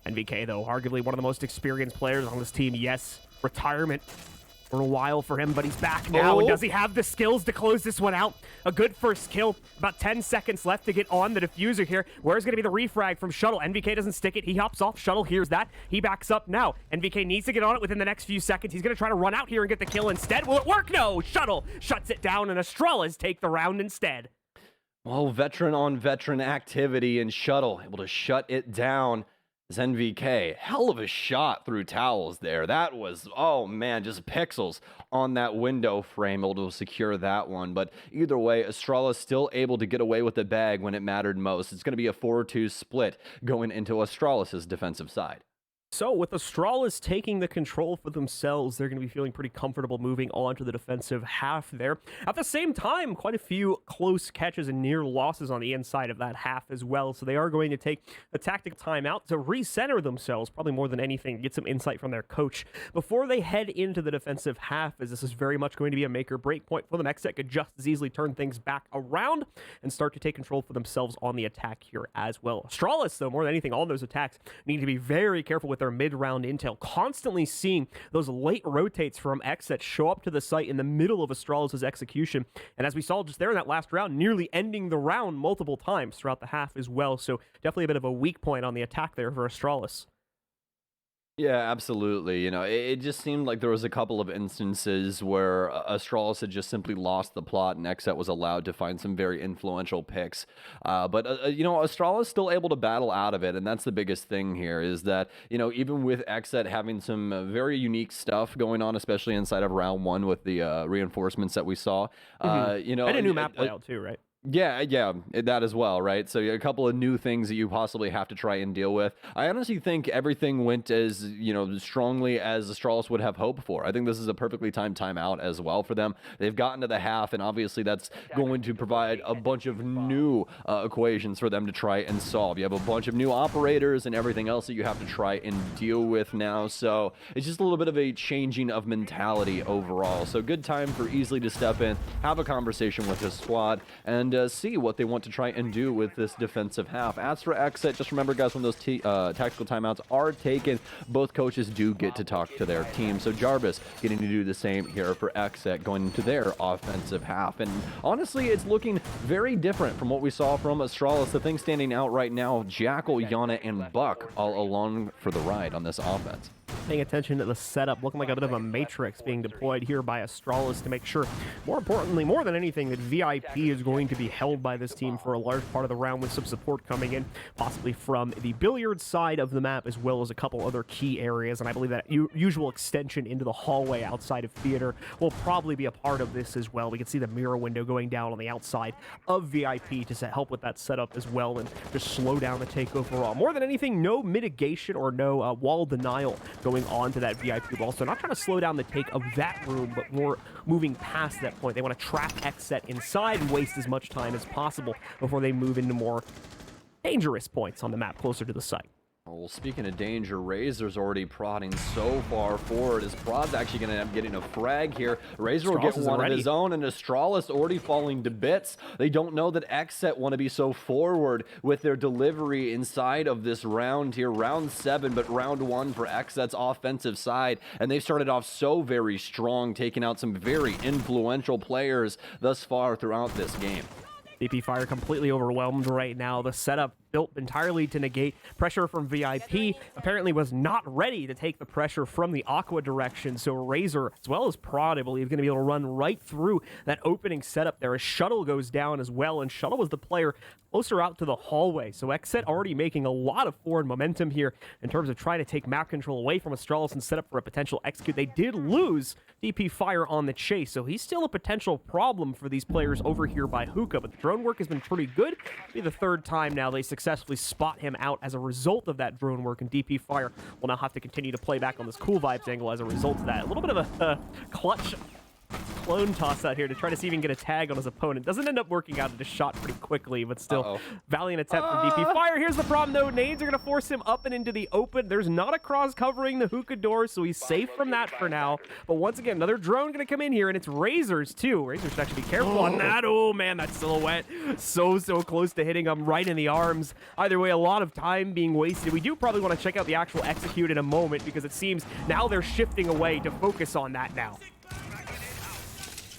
NVK, though, arguably one of the most experienced players on this team. Yes, retirement for a while for him, but he's back now. And does he have the skills to close this one out? A good first kill. About 10 seconds left to get on the diffuser here. Where's going to be the refrag from Shuttle? NVK doesn't stick it. He hops off. Shuttle hears that. He backs up now. NVK needs to get on it within the next few seconds. He's going to try to run out here and get the kill instead. Will it work? No! Shuttle shuts it down, and Astralis take the round instead. Well, veteran on veteran activity, and Shuttle able to shut it down. NVK, hell of a shot through towels there. That was, oh man, just pixels on that window frame, able to secure that one. But either way, Astralis still able to get away with the bag when it mattered most. It's going to be a 4-2 split going into Astralis' defensive side. So with Astralis taking the control for themselves, they're going to be feeling pretty comfortable moving on to the defensive half there. At the same time, quite a few close catches and near losses on the inside of that half as well. So they are going to take a tactical timeout to recenter themselves, probably more than anything, get some insight from their coach before they head into the defensive half, as this is very much going to be a make or break point for them. XSET could just as easily turn things back around and start to take control for themselves on the attack here as well. Astralis, though, more than anything, all those attacks need to be very careful with their mid-round intel, constantly seeing those late rotates from XSET show up to the site in the middle of Astralis' execution, and as we saw just there in that last round, nearly ending the round multiple times throughout the half as well, so definitely a bit of a weak point on the attack there for Astralis. Yeah, absolutely. It just seemed like there was a couple of instances where Astralis had just simply lost the plot, and XSET was allowed to find some very influential picks. But Astralis still able to battle out of it, and that's the biggest thing here. Is that even with XSET having some very unique stuff going on, especially inside of round one with the reinforcements that we saw. And a new map layout too, right? Yeah, that as well, right? So a couple of new things that you possibly have to try and deal with. I honestly think everything went as, strongly as Astralis would have hoped for. I think this is a perfectly timed timeout as well for them. They've gotten to the half, and obviously that's going to provide a bunch of new equations for them to try and solve. You have a bunch of new operators and everything else that you have to try and deal with now. So it's just a little bit of a changing of mentality overall. So good time for Easily to step in, have a conversation with his squad, and see what they want to try and do with this defensive half. As for XSET, just remember, guys, when those tactical timeouts are taken, both coaches do get to talk to their team. So Jarvis getting to do the same here for XSET going into their offensive half. And honestly, it's looking very different from what we saw from Astralis. The thing standing out right now, Jackal, Yana, and Buck all along for the ride on this offense. Paying attention to the setup, looking like a bit of a matrix being deployed here by Astralis to make sure, more importantly, more than anything, that VIP is going to be held by this team for a large part of the round, with some support coming in, possibly from the billiard side of the map, as well as a couple other key areas. And I believe that usual extension into the hallway outside of theater will probably be a part of this as well. We can see the mirror window going down on the outside of VIP to help with that setup as well, and just slow down the take overall. More than anything, no mitigation or no wall denial going on to that VIP wall. So not trying to slow down the take of that room, but more moving past that point. They want to trap XSET inside and waste as much time as possible before they move into more dangerous points on the map closer to the site. Well, speaking of danger, Razor's already prodding so far forward. His prod's actually going to end up getting a frag here. Razor will get one of his own, and Astralis already falling to bits. They don't know that XSET want to be so forward with their delivery inside of this round here. Round 7, but round 1 for XSET's offensive side. And they've started off so very strong, taking out some very influential players thus far throughout this game. DP Fire completely overwhelmed right now. The setup built entirely to negate pressure from VIP apparently was not ready to take the pressure from the Aqua direction. So Razor, as well as Prod, I believe, going to be able to run right through that opening setup there as Shuttle goes down as well. And Shuttle was the player closer out to the hallway. So XSET already making a lot of forward momentum here in terms of trying to take map control away from Astralis and set up for a potential execute. They did lose DP Fire on the chase, so he's still a potential problem for these players over here by Hookah. But the drone work has been pretty good. It'll be the third time now they successfully spot him out as a result of that drone work, and DP Fire will now have to continue to play back on this cool vibes angle as a result of that. A little bit of a clutch clone toss out here to try to see if he can get a tag on his opponent. Doesn't end up working out. It just shot pretty quickly, but still valiant attempt from DP Fire. Here's the problem though. Nades are going to force him up and into the open. There's not a cross covering the Hookah door, so he's safe from that for now. But once again, another drone going to come in here, and it's Razor's too. Razor should actually be careful on that. Oh man, that silhouette so close to hitting him right in the arms. Either way, a lot of time being wasted. We do probably want to check out the actual execute in a moment, because it seems now they're shifting away to focus on that now.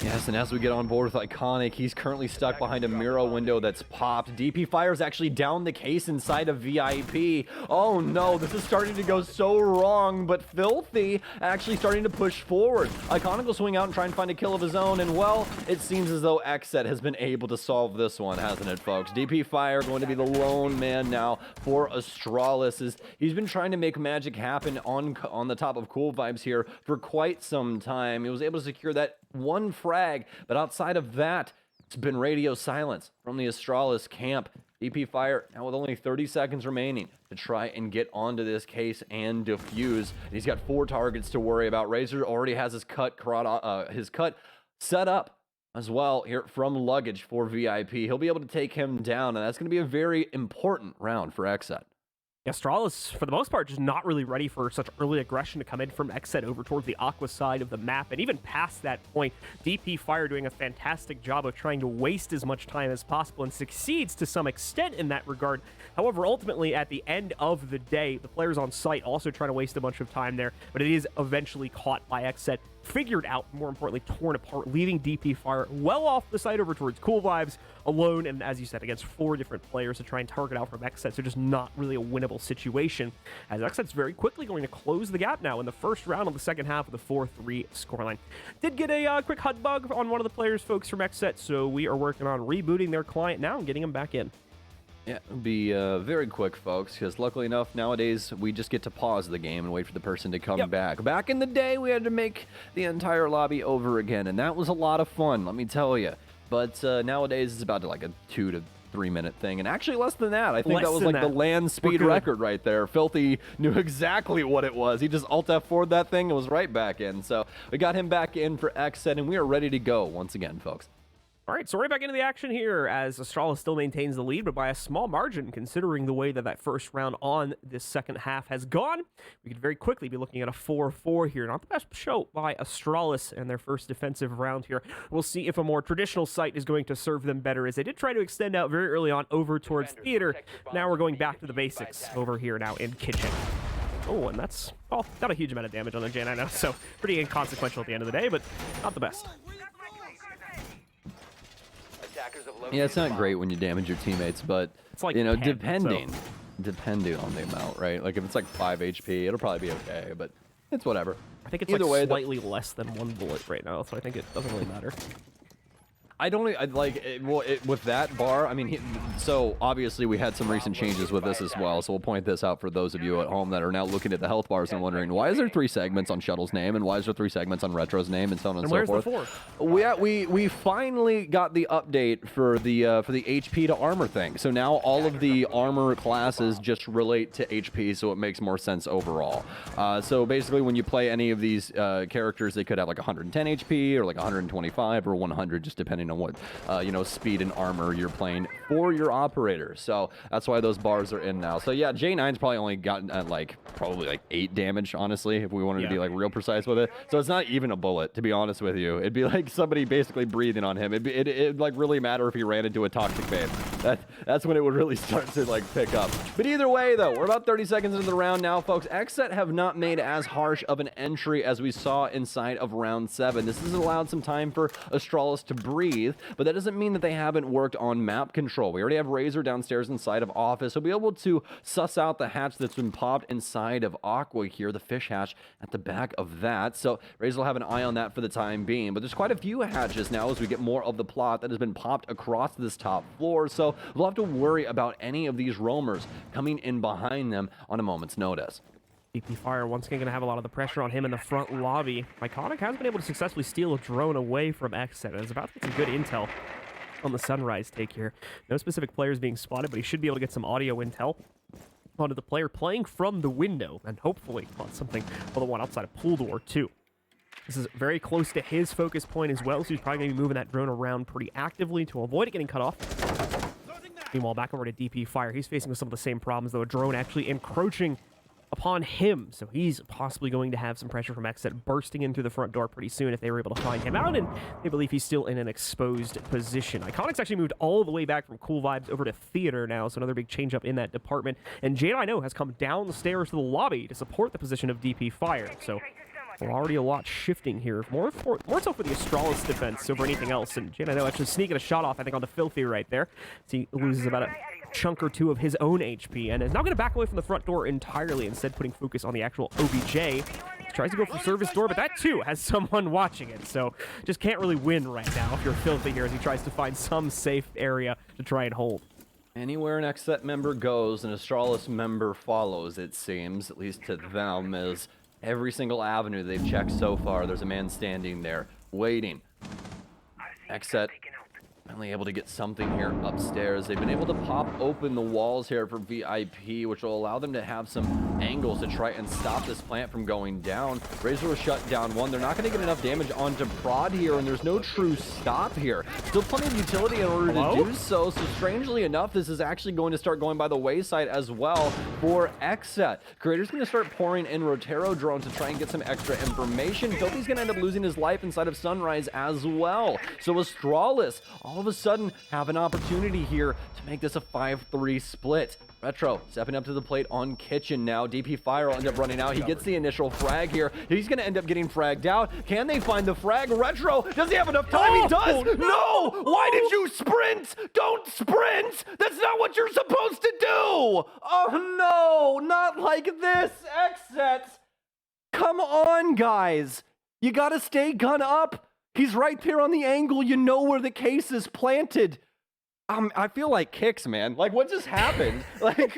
Yes, and as we get on board with Iconic, he's currently stuck behind a mirror window that's popped. DP Fire's actually down the case inside of VIP. Oh no, this is starting to go so wrong, but Filthy actually starting to push forward. Iconic will swing out and try and find a kill of his own, and well, it seems as though XSET has been able to solve this one, hasn't it, folks? DP Fire going to be the lone man now for Astralis. He's been trying to make magic happen on the top of Cool Vibes here for quite some time. He was able to secure that one frag, but outside of that, it's been radio silence from the Astralis camp. DP Fire now with only 30 seconds remaining to try and get onto this case and defuse. He's got 4 targets to worry about. Razor already has his cut set up as well here from Luggage for VIP. He'll be able to take him down, and that's going to be a very important round for XSET. Astralis, for the most part, just not really ready for such early aggression to come in from XSET over towards the Aqua side of the map. And even past that point, DP Fire doing a fantastic job of trying to waste as much time as possible, and succeeds to some extent in that regard. However, ultimately, at the end of the day, the players on site also trying to waste a bunch of time there, but it is eventually caught by XSET, figured out, more importantly, torn apart, leaving DP Fire well off the side over towards Cool Vibes, alone, and as you said, against 4 different players to try and target out from XSET, so just not really a winnable situation, as XSET's very quickly going to close the gap now in the first round of the second half of the 4-3 scoreline. Did get a quick HUD bug on one of the players, folks, from XSET, so we are working on rebooting their client now and getting them back in. Yeah, it'll be very quick, folks, because luckily enough, nowadays, we just get to pause the game and wait for the person to come back. Back in the day, we had to make the entire lobby over again, and that was a lot of fun, let me tell you. But nowadays, it's about like a 2 to 3 minute thing, and actually less than that. I think that was like the land speed record right there. Filthy knew exactly what it was. He just Alt F4'd that thing and was right back in. So we got him back in for XSET, and we are ready to go once again, folks. All right, so right back into the action here as Astralis still maintains the lead, but by a small margin considering the way that that first round on this second half has gone. We could very quickly be looking at a 4-4 here. Not the best show by Astralis in their first defensive round here. We'll see if a more traditional site is going to serve them better, as they did try to extend out very early on over towards theater. Now we're going back to the basics over here now in kitchen. Oh, and that's, oh, not a huge amount of damage on the Jan, I know, so pretty inconsequential at the end of the day, but not the best. Yeah, it's not great when you damage your teammates, but it's like, you know, depending on the amount, right? Like if it's like 5 HP, it'll probably be okay, but it's whatever. I think it's either like slightly less than 1 bullet right now, so I think it doesn't really matter. I don't like with that bar. I mean, so obviously we had some recent changes with this as well. So we'll point this out for those of you at home that are now looking at the health bars and wondering why is there 3 segments on Shuttle's name and why is there 3 segments on Retro's name and so on and so forth. Where's the 4th? We finally got the update for the HP to armor thing. So now all of the armor classes just relate to HP, so it makes more sense overall. So basically, when you play any of these characters, they could have like 110 HP or like 125 or 100, just depending on what you know, speed and armor you're playing for your operator. So that's why those bars are in now. So yeah, J9's probably only gotten probably like 8 damage, honestly, if we wanted to be like real precise with it. So it's not even a bullet, to be honest with you. It'd be like somebody basically breathing on him. It'd like really matter if he ran into a toxic babe. That's when it would really start to like pick up. But either way though, we're about 30 seconds into the round now, folks. XSET have not made as harsh of an entry as we saw inside of round 7. This has allowed some time for Astralis to breathe, but that doesn't mean that they haven't worked on map control. We already have Razor downstairs inside of Office. He'll be able to suss out the hatch that's been popped inside of Aqua here, the fish hatch at the back of that. So Razor will have an eye on that for the time being. But there's quite a few hatches now as we get more of the plot that has been popped across this top floor. So we'll have to worry about any of these roamers coming in behind them on a moment's notice. DP Fire once again going to have a lot of the pressure on him in the front lobby. Iconic has been able to successfully steal a drone away from XSET, and is about to get some good intel on the Sunrise take here. No specific players being spotted, but he should be able to get some audio intel onto the player playing from the window, and hopefully on something on the one outside of pool door too. This is very close to his focus point as well, so he's probably going to be moving that drone around pretty actively to avoid it getting cut off. Meanwhile, back over to DP Fire. He's facing with some of the same problems, though. A drone actually encroaching upon him, so he's possibly going to have some pressure from XSET bursting in through the front door pretty soon if they were able to find him out, and they believe he's still in an exposed position. Iconic's actually moved all the way back from Cool Vibes over to Theater now, so another big change up in that department, and Jade, I know, has come down the stairs to the lobby to support the position of DP Fire, so already a lot shifting here, more so for the Astralis defense over anything else, and Jade, I know, actually sneaking a shot off, I think, on the Filthy right there, so he loses about a chunk or 2 of his own HP, and is now going to back away from the front door entirely, instead putting focus on the actual OBJ. He tries to go for service door, but that too has someone watching it, so just can't really win right now if you're Filthy here as he tries to find some safe area to try and hold. Anywhere an XSET member goes, an Astralis member follows, it seems, at least to them, as every single avenue they've checked so far, there's a man standing there, waiting. XSET finally able to get something here upstairs. They've been able to pop open the walls here for VIP, which will allow them to have some angles to try and stop this plant from going down. Razor was shut down 1. They're not going to get enough damage onto Prod here, and there's no true stop here. Still plenty of utility in order to do so. So strangely enough, this is actually going to start going by the wayside as well for XSET. Creator's going to start pouring in Rotero drones to try and get some extra information. Filthy's going to end up losing his life inside of Sunrise as well. So Astralis all of a sudden have an opportunity here to make this a 5-3 split. Retro stepping up to the plate on Kitchen now. DP Fire will end up running out. He gets the initial frag here. He's going to end up getting fragged out. Can they find the frag? Retro, does he have enough time? He does. No! Why did you sprint? Don't sprint! That's not what you're supposed to do! Oh no! Not like this, XSET! Come on, guys! You gotta stay gun up! He's right there on the angle. You know where the case is planted. I feel like kicks, man. Like, what just happened? Like,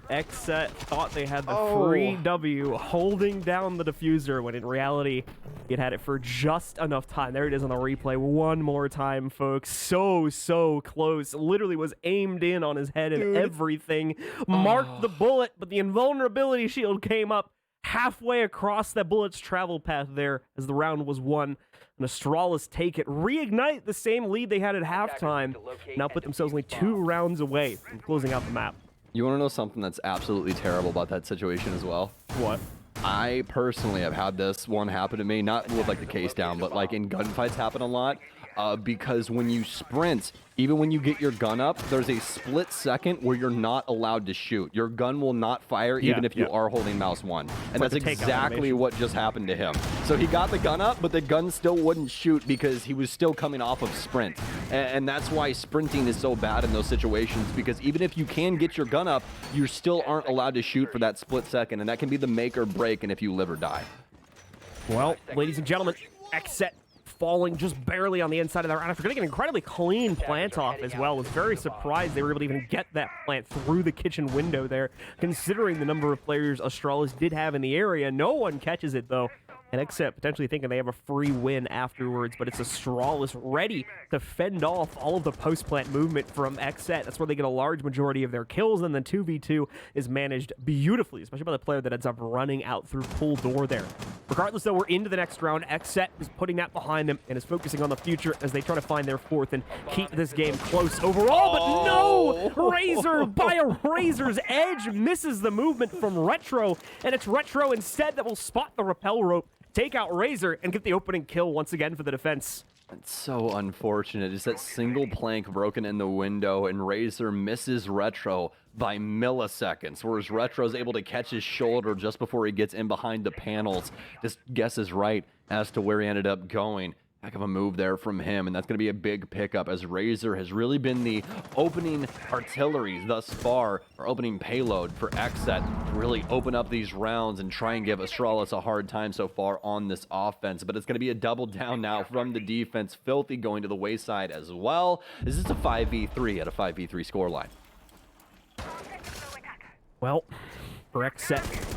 XSET thought they had the free W holding down the diffuser when in reality it had it for just enough time. There it is on the replay one more time, folks. So close. Literally was aimed in on his head and everything. Marked the bullet, but the invulnerability shield came up halfway across that bullet's travel path there as the round was won. And Astralis take it, reignite the same lead they had at halftime, now put themselves only 2 rounds away from closing out the map. you want to know something that's absolutely terrible about that situation as well? What? I personally have had this one happen to me, not with like the case down, but like in gunfights happen a lot. Because when you sprint, even when you get your gun up, there's a split second where you're not allowed to shoot. Your gun will not fire even if you are holding mouse 1. And that's exactly what just happened to him. So he got the gun up, but the gun still wouldn't shoot because he was still coming off of sprint. And that's why sprinting is so bad in those situations, because even if you can get your gun up, you still aren't allowed to shoot for that split second. And that can be the make or break and if you live or die. Well, ladies and gentlemen, XSET falling just barely on the inside of that round after getting an incredibly clean plant off as well. Was very surprised they were able to even get that plant through the kitchen window there, considering the number of players Astralis did have in the area. No one catches it, though. And XSET potentially thinking they have a free win afterwards, but it's Astralis ready to fend off all of the post-plant movement from XSET. That's where they get a large majority of their kills, and then 2v2 is managed beautifully, especially by the player that ends up running out through pool door there. Regardless, though, we're into the next round. XSET is putting that behind them and is focusing on the future as they try to find their 4th and keep this game close overall. But no! Razor by a razor's edge misses the movement from Retro, and it's Retro instead that will spot the rappel rope, take out Razor, and get the opening kill once again for the defense. It's so unfortunate. It's that single plank broken in the window, and Razor misses Retro by milliseconds, whereas Retro's able to catch his shoulder just before he gets in behind the panels. Just guesses right as to where he ended up going. Heck of a move there from him, and that's going to be a big pickup as Razor has really been the opening artillery thus far, or opening payload for XSET to really open up these rounds and try and give Astralis a hard time so far on this offense. But it's going to be a double down now from the defense. Filthy going to the wayside as well. This is a 5v3 at a 5v3 scoreline. Well, for XSET,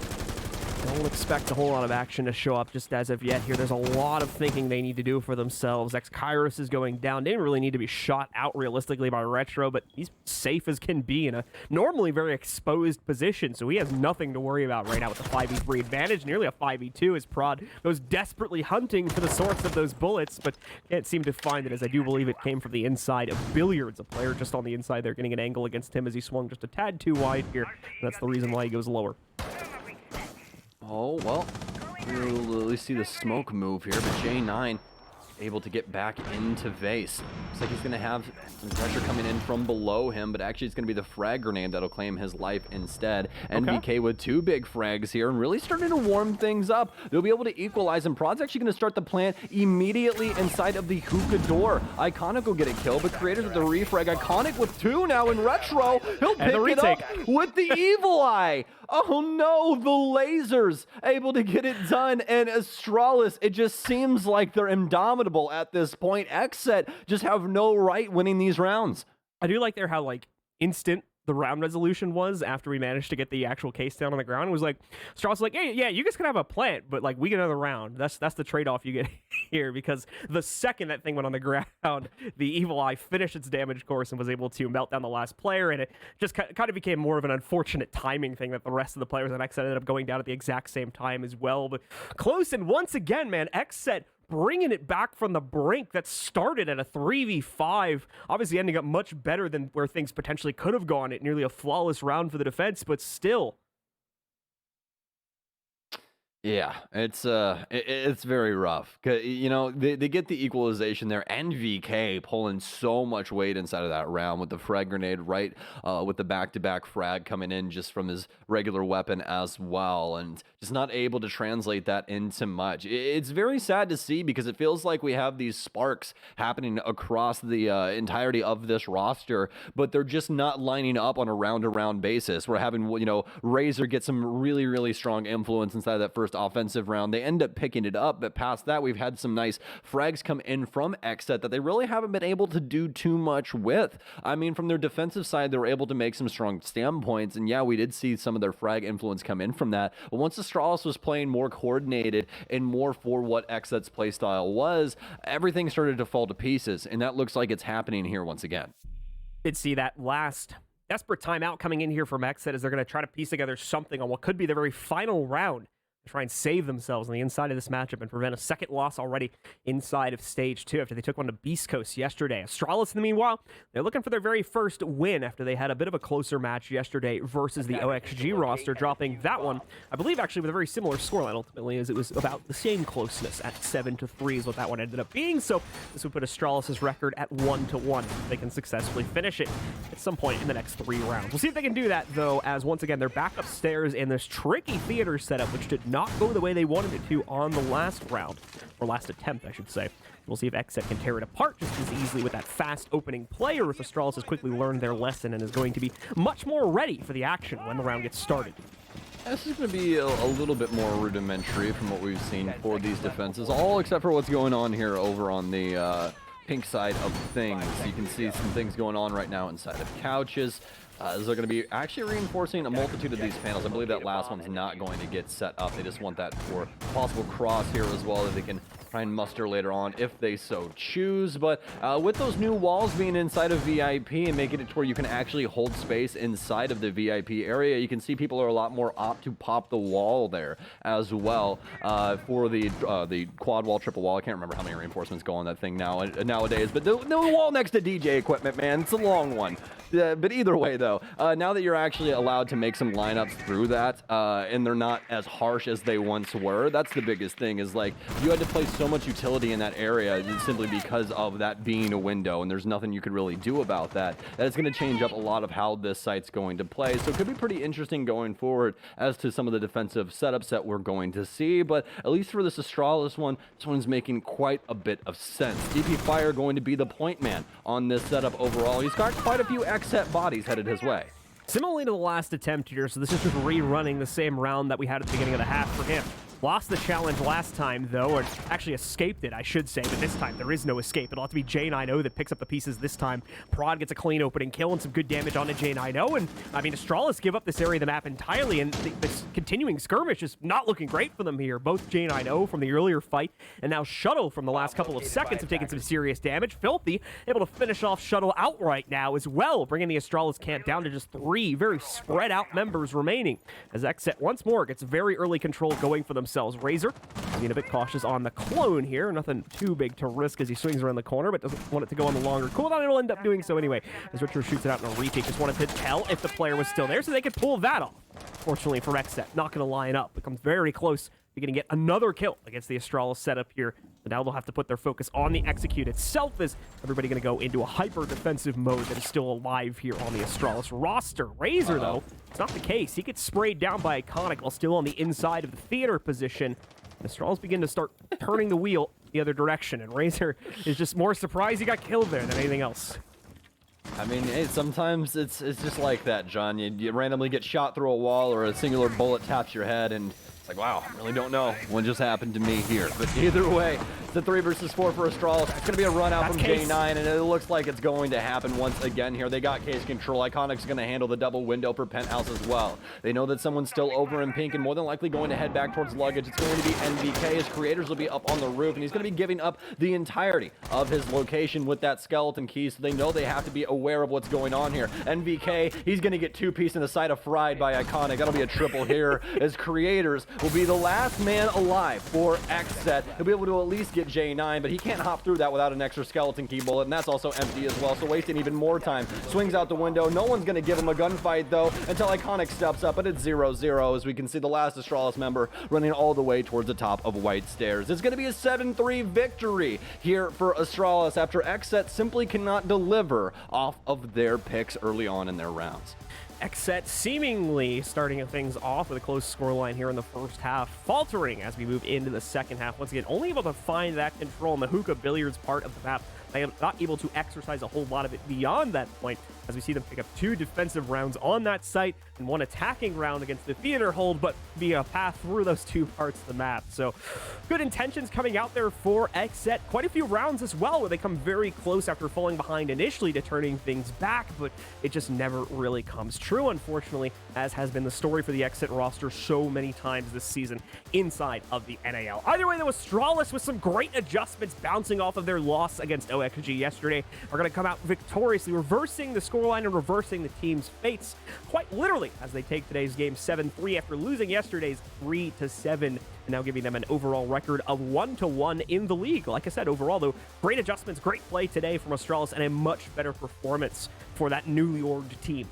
don't expect a whole lot of action to show up just as of yet here. There's a lot of thinking they need to do for themselves. Kairos is going down. They didn't really need to be shot out realistically by Retro, but he's safe as can be in a normally very exposed position, so he has nothing to worry about right now with the 5v3 advantage. Nearly a 5v2 as Prod goes desperately hunting for the source of those bullets, but can't seem to find it, as I do believe it came from the inside of Billiards, a player just on the inside there getting an angle against him as he swung just a tad too wide here. And that's the reason why he goes lower. Oh, well, we'll at least see the smoke move here, but J9 able to get back into Vase. Looks like he's going to have some pressure coming in from below him, but actually it's going to be the frag grenade that'll claim his life instead. NVK with 2 big frags here and really starting to warm things up. They'll be able to equalize, and Prod's actually going to start the plant immediately inside of the hookah door. Iconic will get a kill, but Creators with the refrag. Iconic with 2 now in Retro. He'll pick it up with the Evil Eye. Oh no, the lasers able to get it done, and Astralis, it just seems like they're indomitable at this point. XSET just have no right winning these rounds. I do like there how like instant the round resolution was after we managed to get the actual case down on the ground. It was like, Astralis was like, hey, yeah, you guys can have a plant, but like we get another round. That's the trade-off you get here, because the second that thing went on the ground, the Evil Eye finished its damage course and was able to melt down the last player, and it just kind of became more of an unfortunate timing thing that the rest of the players on XSET ended up going down at the exact same time as well. But close, and once again, man, XSET bringing it back from the brink that started at a 3v5, obviously ending up much better than where things potentially could have gone. It nearly a flawless round for the defense, but still. Yeah, it's very rough. You know, they get the equalization there. NVK pulling so much weight inside of that round with the frag grenade, right? With the back-to-back frag coming in just from his regular weapon as well, and just not able to translate that into much. It's very sad to see because it feels like we have these sparks happening across the entirety of this roster, but they're just not lining up on a round-to-round basis. We're having, you know, Razor get some really, really strong influence inside of that first offensive round. They end up picking it up, but past that, we've had some nice frags come in from XSET that they really haven't been able to do too much with. I mean, from their defensive side, they were able to make some strong standpoints, and yeah, we did see some of their frag influence come in from that. But once Astralis was playing more coordinated and more for what XSET's playstyle was, everything started to fall to pieces, and that looks like it's happening here once again. Did see that last desperate timeout coming in here from XSET as they're going to try to piece together something on what could be the very final round to try and save themselves on the inside of this matchup and prevent a second loss already inside of stage 2 after they took one to Beast Coast yesterday. Astralis, in the meanwhile, they're looking for their very first win after they had a bit of a closer match yesterday versus the OXG roster, dropping that one, I believe, actually with a very similar scoreline ultimately, as it was about the same closeness at 7-3 is what that one ended up being. So this would put Astralis' record at 1-1 if they can successfully finish it at some point in the next 3 rounds. We'll see if they can do that, though, as once again, they're back upstairs in this tricky theater setup, which did not go the way they wanted it to on the last round, or last attempt, I should say. We'll see if XSET can tear it apart just as easily with that fast opening play, or if Astralis has quickly learned their lesson and is going to be much more ready for the action when the round gets started. This is going to be a little bit more rudimentary from what we've seen for these defenses, all except for what's going on here over on the pink side of things. You can see some things going on right now inside of couches. They're going to be actually reinforcing a multitude of these panels. I believe that last one's not going to get set up. They just want that for possible cross here as well that they can try and muster later on if they so choose. But with those new walls being inside of VIP and making it to where you can actually hold space inside of the VIP area, you can see people are a lot more apt to pop the wall there as well for the quad wall, triple wall. I can't remember how many reinforcements go on that thing nowadays. But the wall next to DJ equipment, man, it's a long one. But either way, though, now that you're actually allowed to make some lineups through that, and they're not as harsh as they once were, that's the biggest thing, is like, you had to place so much utility in that area simply because of that being a window, and there's nothing you could really do about that. That is going to change up a lot of how this site's going to play, so it could be pretty interesting going forward as to some of the defensive setups that we're going to see, but at least for this Astralis one, this one's making quite a bit of sense. DP Fire going to be the point man on this setup overall. He's got quite a few XSET bodies headed his way. Similarly to the last attempt here, so this is just rerunning the same round that we had at the beginning of the half for him. Lost the challenge last time, though, or actually escaped it, I should say, but this time there is no escape. It'll have to be J90 that picks up the pieces this time. Prod gets a clean opening kill and some good damage onto J90, and, I mean, Astralis give up this area of the map entirely, and this continuing skirmish is not looking great for them here. Both J90 from the earlier fight, and now Shuttle from the last couple of seconds have taken some serious damage. Filthy able to finish off Shuttle outright now as well, bringing the Astralis camp down to just 3 very spread out members remaining, as XSET once more gets very early control going for themselves. Razor being a bit cautious on the clone here. Nothing too big to risk as he swings around the corner, but doesn't want it to go on the longer cooldown. It'll end up doing so anyway, as Richard shoots it out in a retake. Just wanted to tell if the player was still there so they could pull that off. Fortunately for XSET, not going to line up. Becomes very close to getting yet another kill against the Astralis setup here. But now they'll have to put their focus on the execute itself, as everybody going to go into a hyper-defensive mode that is still alive here on the Astralis roster. Razor, though, it's not the case. He gets sprayed down by Iconic while still on the inside of the theater position. And Astralis begin to start turning the wheel the other direction, and Razor is just more surprised he got killed there than anything else. I mean, hey, sometimes it's just like that, John. You randomly get shot through a wall or a singular bullet taps your head, and it's like, wow, I really don't know what just happened to me here. But either way, it's a 3 versus 4 for Astralis. It's going to be a run out from J9, and it looks like it's going to happen once again here. They got case control. Iconic's going to handle the double window for Penthouse as well. They know that someone's still over in pink and more than likely going to head back towards luggage. It's going to be NVK. His creators will be up on the roof, and he's going to be giving up the entirety of his location with that skeleton key, so they know they have to be aware of what's going on here. NVK, he's going to get 2-piece in the side of fried by Iconic. That'll be a triple here, as creators will be the last man alive for XSET. He'll be able to at least get get J9, but he can't hop through that without an extra skeleton key bullet, and that's also empty as well, so wasting even more time. Swings out the window. No one's going to give him a gunfight, though, until Iconic steps up, but it's 0-0 as we can see the last Astralis member running all the way towards the top of White Stairs. It's going to be a 7-3 victory here for Astralis after XSET simply cannot deliver off of their picks early on in their rounds. XSET seemingly starting things off with a close scoreline here in the first half, faltering as we move into the second half. Once again, only able to find that control in the hookah billiards part of the map. They are not able to exercise a whole lot of it beyond that point, as we see them pick up 2 defensive rounds on that site and 1 attacking round against the theater hold, but be a path through those 2 parts of the map. So good intentions coming out there for XSET. Quite a few rounds as well, where they come very close after falling behind initially to turning things back, but it just never really comes true, unfortunately, as has been the story for the XSET roster so many times this season inside of the NAL. Either way, though, Astralis with some great adjustments bouncing off of their loss against OXG yesterday are going to come out victoriously, reversing the scoreline and reversing the team's fates quite literally as they take today's game 7-3 after losing yesterday's 3-7, and now giving them an overall record of 1-1 in the league. Like I said, overall, though, great adjustments, great play today from Astralis, and a much better performance for that newly orged team.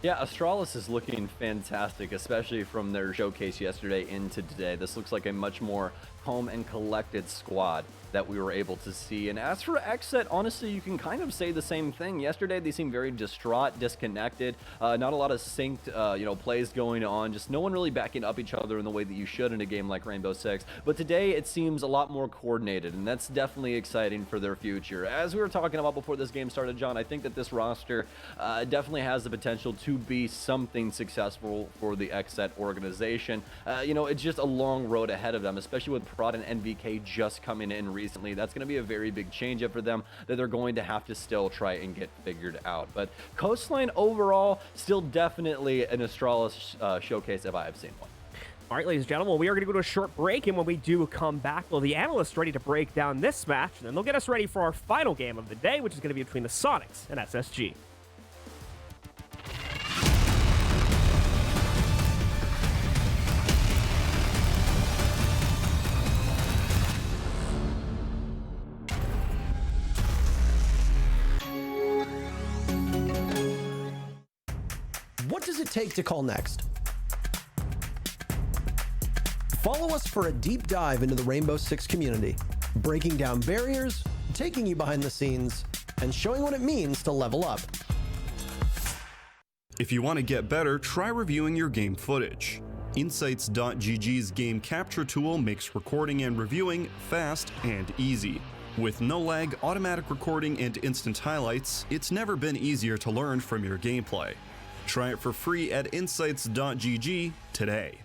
Yeah, Astralis is looking fantastic, especially from their showcase yesterday into today. This looks like a much more calm and collected squad that we were able to see. And as for XSET, honestly, you can kind of say the same thing. Yesterday, they seemed very distraught, disconnected, not a lot of synced, plays going on, just no one really backing up each other in the way that you should in a game like Rainbow Six. But today, it seems a lot more coordinated, and that's definitely exciting for their future. As we were talking about before this game started, John, I think that this roster definitely has the potential to be something successful for the XSET organization. It's just a long road ahead of them, especially with Prod and NVK just coming in recently. That's going to be a very big change up for them that they're going to have to still try and get figured out. But Coastline overall, still definitely an Astralis showcase if I have seen one. All right, ladies and gentlemen, we are going to go to a short break, and when we do come back, well, the analysts ready to break down this match, and then they'll get us ready for our final game of the day, which is going to be between the Sonics and SSG. What does it take to call next? Follow us for a deep dive into the Rainbow Six community, breaking down barriers, taking you behind the scenes, and showing what it means to level up. If you want to get better, try reviewing your game footage. Insights.gg's game capture tool makes recording and reviewing fast and easy. With no lag, automatic recording, and instant highlights, it's never been easier to learn from your gameplay. Try it for free at insights.gg today.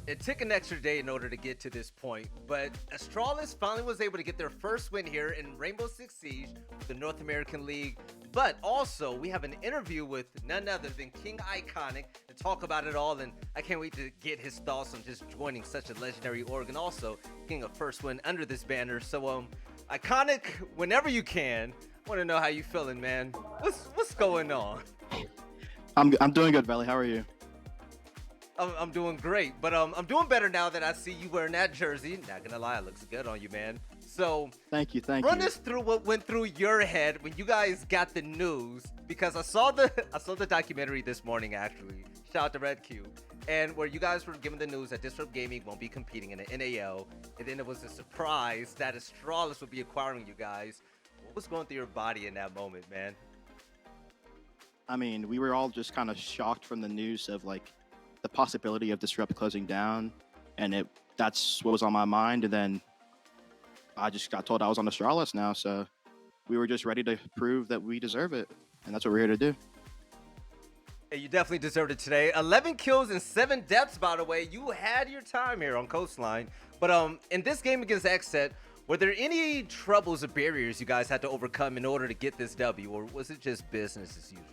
It took an extra day in order to get to this point, but Astralis finally was able to get their first win here in Rainbow Six Siege, the North American League. But also, we have an interview with none other than King Iconic to talk about it all, and I can't wait to get his thoughts on just joining such a legendary org and also getting a first win under this banner. So, Iconic, whenever you can, I want to know how you feeling, man. What's going on? I'm doing good, Valley. How are you? I'm doing great, but I'm doing better now that I see you wearing that jersey. Not gonna lie, it looks good on you, man. So Thank you. run us through what went through your head when you guys got the news, because I saw the documentary this morning actually. Shout out to Red Q, and where you guys were given the news that Disrupt Gaming won't be competing in the NAL, and then it was a surprise that Astralis would be acquiring you guys. What was going through your body in that moment, man? I mean, we were all just kind of shocked from the news of like the possibility of Disrupt closing down, and that's what was on my mind. And then I just got told I was on Astralis now, so we were just ready to prove that we deserve it, and that's what we're here to do. Hey, you definitely deserved it today. 11 kills and 7 deaths, by the way. You had your time here on Coastline. But in this game against XSET, were there any troubles or barriers you guys had to overcome in order to get this W, or was it just business as usual?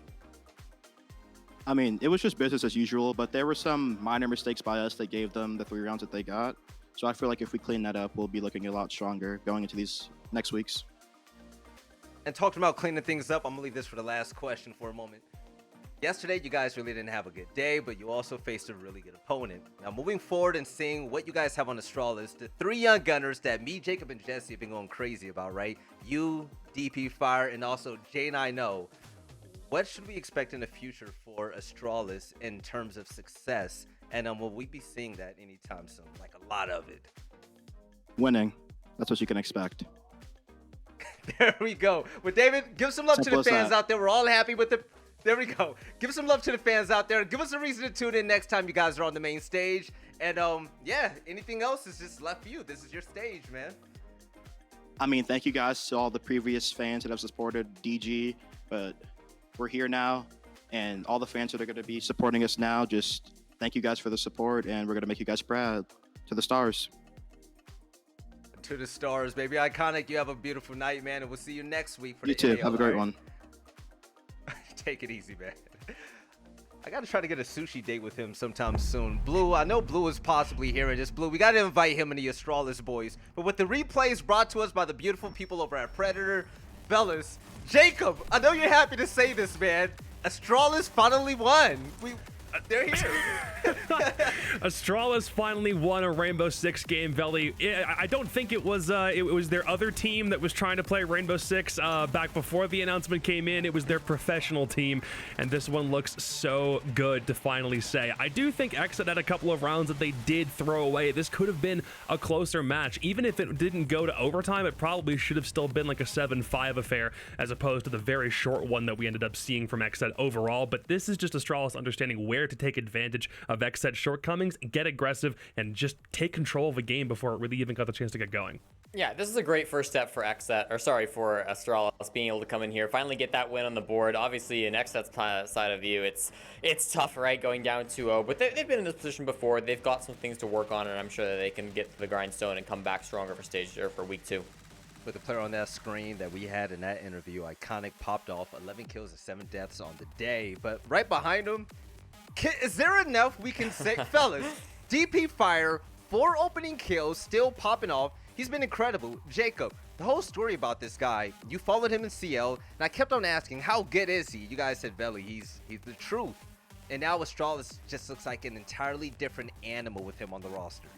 I mean, it was just business as usual, but there were some minor mistakes by us that gave them the 3 rounds that they got. So I feel like if we clean that up, we'll be looking a lot stronger going into these next weeks. And talking about cleaning things up, I'm gonna leave this for the last question for a moment. Yesterday, you guys really didn't have a good day, but you also faced a really good opponent. Now, moving forward and seeing what you guys have on Astralis, the 3 young gunners that me, Jacob, and Jesse have been going crazy about, right? You, DP Fire, and also J9O. What should we expect in the future for Astralis in terms of success? And will we be seeing that anytime soon? Like a lot of it. Winning. That's what you can expect. There we go. Well, David, give some love to Simple the as fans that. out there. We're all happy with the... There we go. Give some love to the fans out there. Give us a reason to tune in next time you guys are on the main stage. And yeah, anything else is just left for you. This is your stage, man. I mean, thank you guys to all the previous fans that have supported DG, but we're here now, and all the fans that are going to be supporting us now, just thank you guys for the support, and we're going to make you guys proud. To the stars. To the stars, baby. Iconic, you have a beautiful night, man, and we'll see you next week for You the too. NAL, Have a great all right? one. Take it easy, man. I gotta try to get a sushi date with him sometime soon. Blue, I know Blue is possibly hearing this. Blue, we gotta invite him and the Astralis boys. But with the replays brought to us by the beautiful people over at Predator, fellas, Jacob, I know you're happy to say this, man. Astralis finally won. They're here. Astralis finally won a Rainbow Six game, Veli. I don't think it was their other team that was trying to play Rainbow Six back before the announcement came in. It was their professional team, and this one looks so good to finally say. I do think XSET had a couple of rounds that they did throw away. This could have been a closer match. Even if it didn't go to overtime, it probably should have still been like a 7-5 affair, as opposed to the very short one that we ended up seeing from XSET overall. But this is just Astralis understanding where to take advantage of XSET's shortcomings, get aggressive, and just take control of a game before it really even got the chance to get going. Yeah, this is a great first step for for Astralis being able to come in here, finally get that win on the board. Obviously, in XSET's side of view, it's tough, right, going down 2-0, but they've been in this position before. They've got some things to work on, and I'm sure that they can get to the grindstone and come back stronger for week 2. With the player on that screen that we had in that interview, Iconic popped off 11 kills and 7 deaths on the day, but right behind him, is there enough we can say? Fellas, DP Fire, 4 opening kills, still popping off. He's been incredible. Jacob, the whole story about this guy, you followed him in CL, and I kept on asking, how good is he? You guys said, Veli, he's the truth. And now Astralis just looks like an entirely different animal with him on the roster.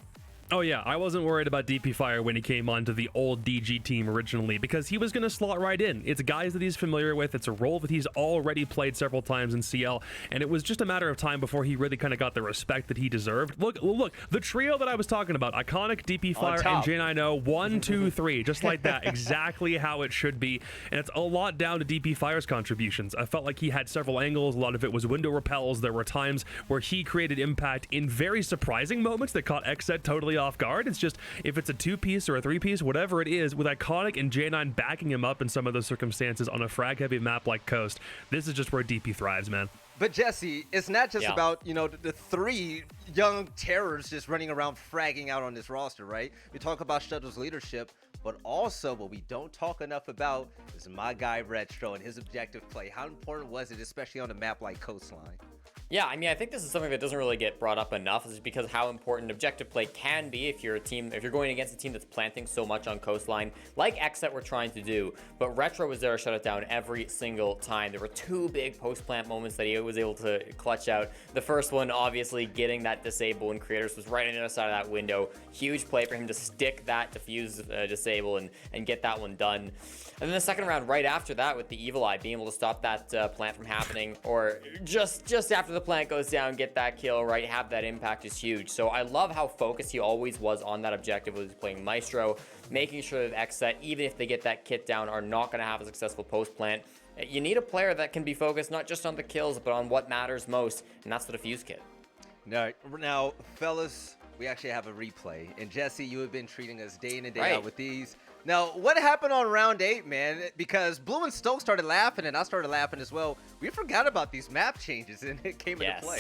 Oh yeah, I wasn't worried about DP Fire when he came onto the old DG team originally, because he was going to slot right in. It's guys that he's familiar with. It's a role that he's already played several times in CL, and it was just a matter of time before he really kind of got the respect that he deserved. Look, the trio that I was talking about, Iconic, DP Fire, and J9O, 1, 2, 3, just like that, exactly how it should be. And it's a lot down to DP Fire's contributions. I felt like he had several angles. A lot of it was window repels. There were times where he created impact in very surprising moments that caught XSET totally off guard. It's just, if it's a 2-piece or a 3-piece, whatever it is, with Iconic and J9 backing him up in some of those circumstances on a frag heavy map like Coast, this is just where DP thrives, man. But Jesse, it's not just Yeah. about, the three young terrors just running around fragging out on this roster, right? We talk about Shuttle's leadership, but also what we don't talk enough about is my guy Retro and his objective play. How important was it, especially on a map like Coastline? Yeah, I mean, I think this is something that doesn't really get brought up enough, is because how important objective play can be if you're going against a team that's planting so much on Coastline, like XSET were trying to do. But Retro was there to shut it down every single time. There were two big post-plant moments that he was able to clutch out. The first one, obviously, getting that disable when Creators was right on the other side of that window. Huge play for him to stick that diffuse disable and get that one done. And then the second round, right after that, with the Evil Eye, being able to stop that plant from happening, or just after the plant goes down, get that kill, right, have that impact is huge. So I love how focused he always was on that objective when he was playing Maestro, making sure that XSET, even if they get that kit down, are not going to have a successful post plant. You need a player that can be focused not just on the kills, but on what matters most, and that's the defuse kit. Now, fellas, we actually have a replay. And Jesse, you have been treating us day in and day out with these. Now, what happened on round 8, man? Because Blue and Stoke started laughing, and I started laughing as well. We forgot about these map changes, and it came into play.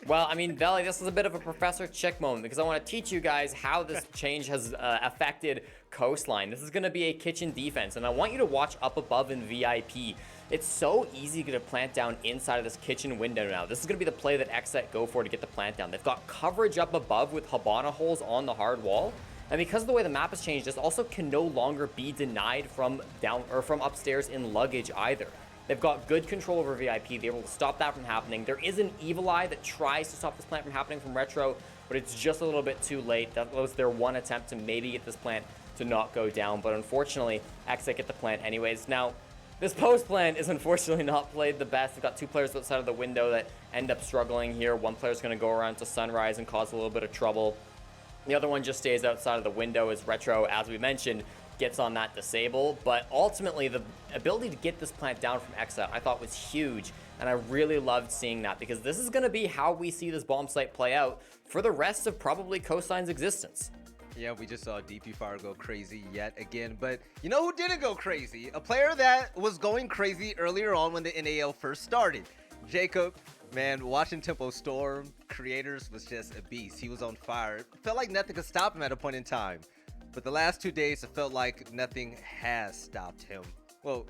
Well, I mean, Veli, this is a bit of a Professor Chick moment, because I want to teach you guys how this change has affected Coastline. This is going to be a kitchen defense, and I want you to watch up above in VIP. It's so easy to plant down inside of this kitchen window now. This is going to be the play that XSET go for to get the plant down. They've got coverage up above with Habana holes on the hard wall. And because of the way the map has changed, this also can no longer be denied from down or from upstairs in luggage either. They've got good control over VIP. They're able to stop that from happening. There is an Evil Eye that tries to stop this plant from happening from Retro, but it's just a little bit too late. That was their one attempt to maybe get this plant to not go down, but unfortunately, XSET get the plant anyways. Now, this post plant is unfortunately not played the best. They've got two players outside of the window that end up struggling here. One player's going to go around to Sunrise and cause a little bit of trouble. The other one just stays outside of the window as Retro, as we mentioned, gets on that disable. But ultimately, the ability to get this plant down from XSET I thought was huge, and I really loved seeing that, because this is going to be how we see this bomb site play out for the rest of probably Coastline's existence. Yeah, we just saw DP Fire go crazy yet again, but you know who didn't go crazy? A player that was going crazy earlier on when the NAL first started. Jacob. Man, watching Tempo Storm Creators was just a beast. He was on fire. It felt like nothing could stop him at a point in time. But the last 2 days, it felt like nothing has stopped him. Well,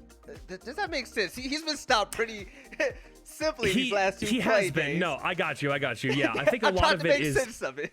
does that make sense? He's been stopped pretty simply these last two He has been. No, I got you. Yeah, I think a lot of it is. Sense of it.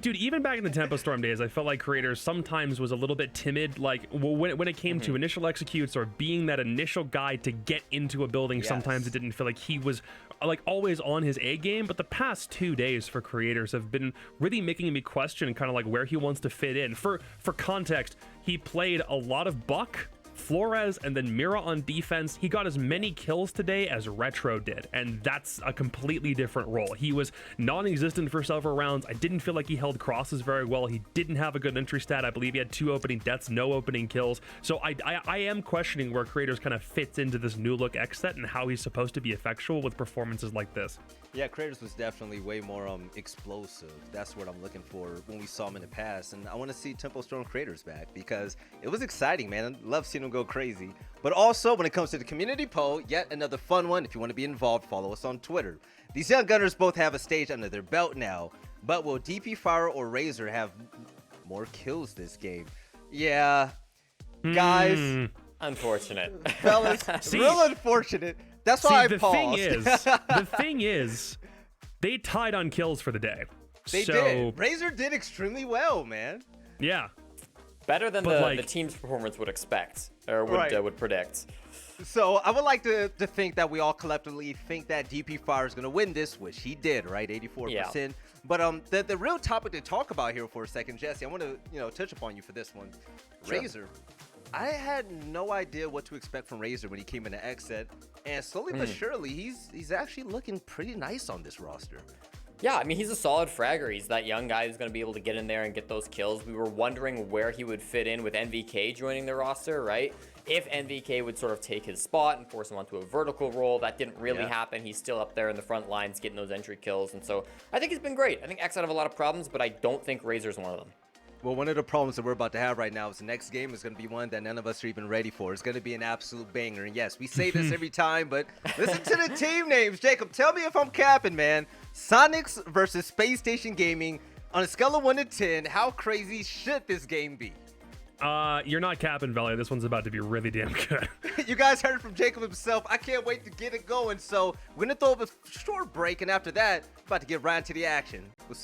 Dude, even back in the Tempo Storm days, I felt like Creators sometimes was a little bit timid. Like when it came to initial executes or being that initial guy to get into a building, sometimes it didn't feel like he was like always on his A game. But the past 2 days for Creators have been really making me question kind of like where he wants to fit in. For context, he played a lot of Buck, Flores, and then Mira on defense. He got as many kills today as Retro did, and that's a completely different role. He was non-existent for several rounds. I didn't feel like he held crosses very well. He didn't have a good entry stat. I believe he had 2 opening deaths, no opening kills. So I am questioning where Creators kind of fits into this new look XSET and how he's supposed to be effectual with performances like this. Yeah, Creators was definitely way more explosive. That's what I'm looking for when we saw him in the past. And I want to see Tempo Storm Creators back because it was exciting, man. I love seeing him go crazy. But also, when it comes to the community poll, yet another fun one. If you want to be involved, follow us on Twitter. These young gunners both have a stage under their belt now. But will DP Fire or Razor have more kills this game? Yeah, guys. Unfortunate. Fellas, real unfortunate. That's why I paused. The thing is, they tied on kills for the day. They did. Razor did extremely well, man. Yeah. Better than the team's performance would expect, or would predict. So I would like to think that we all collectively think that DP Fire is going to win this, which he did, right? 84%. Yeah. But the real topic to talk about here for a second, Jesse, I want to touch upon you for this one. Sure. Razor. I had no idea what to expect from Razor when he came into XSET, and slowly but surely, he's actually looking pretty nice on this roster. Yeah, I mean, he's a solid fragger. He's that young guy who's going to be able to get in there and get those kills. We were wondering where he would fit in with NVK joining the roster, right? If NVK would sort of take his spot and force him onto a vertical role. That didn't really happen. He's still up there in the front lines getting those entry kills, and so I think he's been great. I think XSET have a lot of problems, but I don't think Razor's one of them. Well, one of the problems that we're about to have right now is the next game is going to be one that none of us are even ready for. It's going to be an absolute banger. And yes, we say this every time, but listen to the team names. Jacob, tell me if I'm capping, man. Sonics versus Space Station Gaming. On a scale of 1 to 10, how crazy should this game be? You're not capping, Valley. This one's about to be really damn good. You guys heard from Jacob himself. I can't wait to get it going. So we're going to throw up a short break. And after that, about to get right into the action. We'll see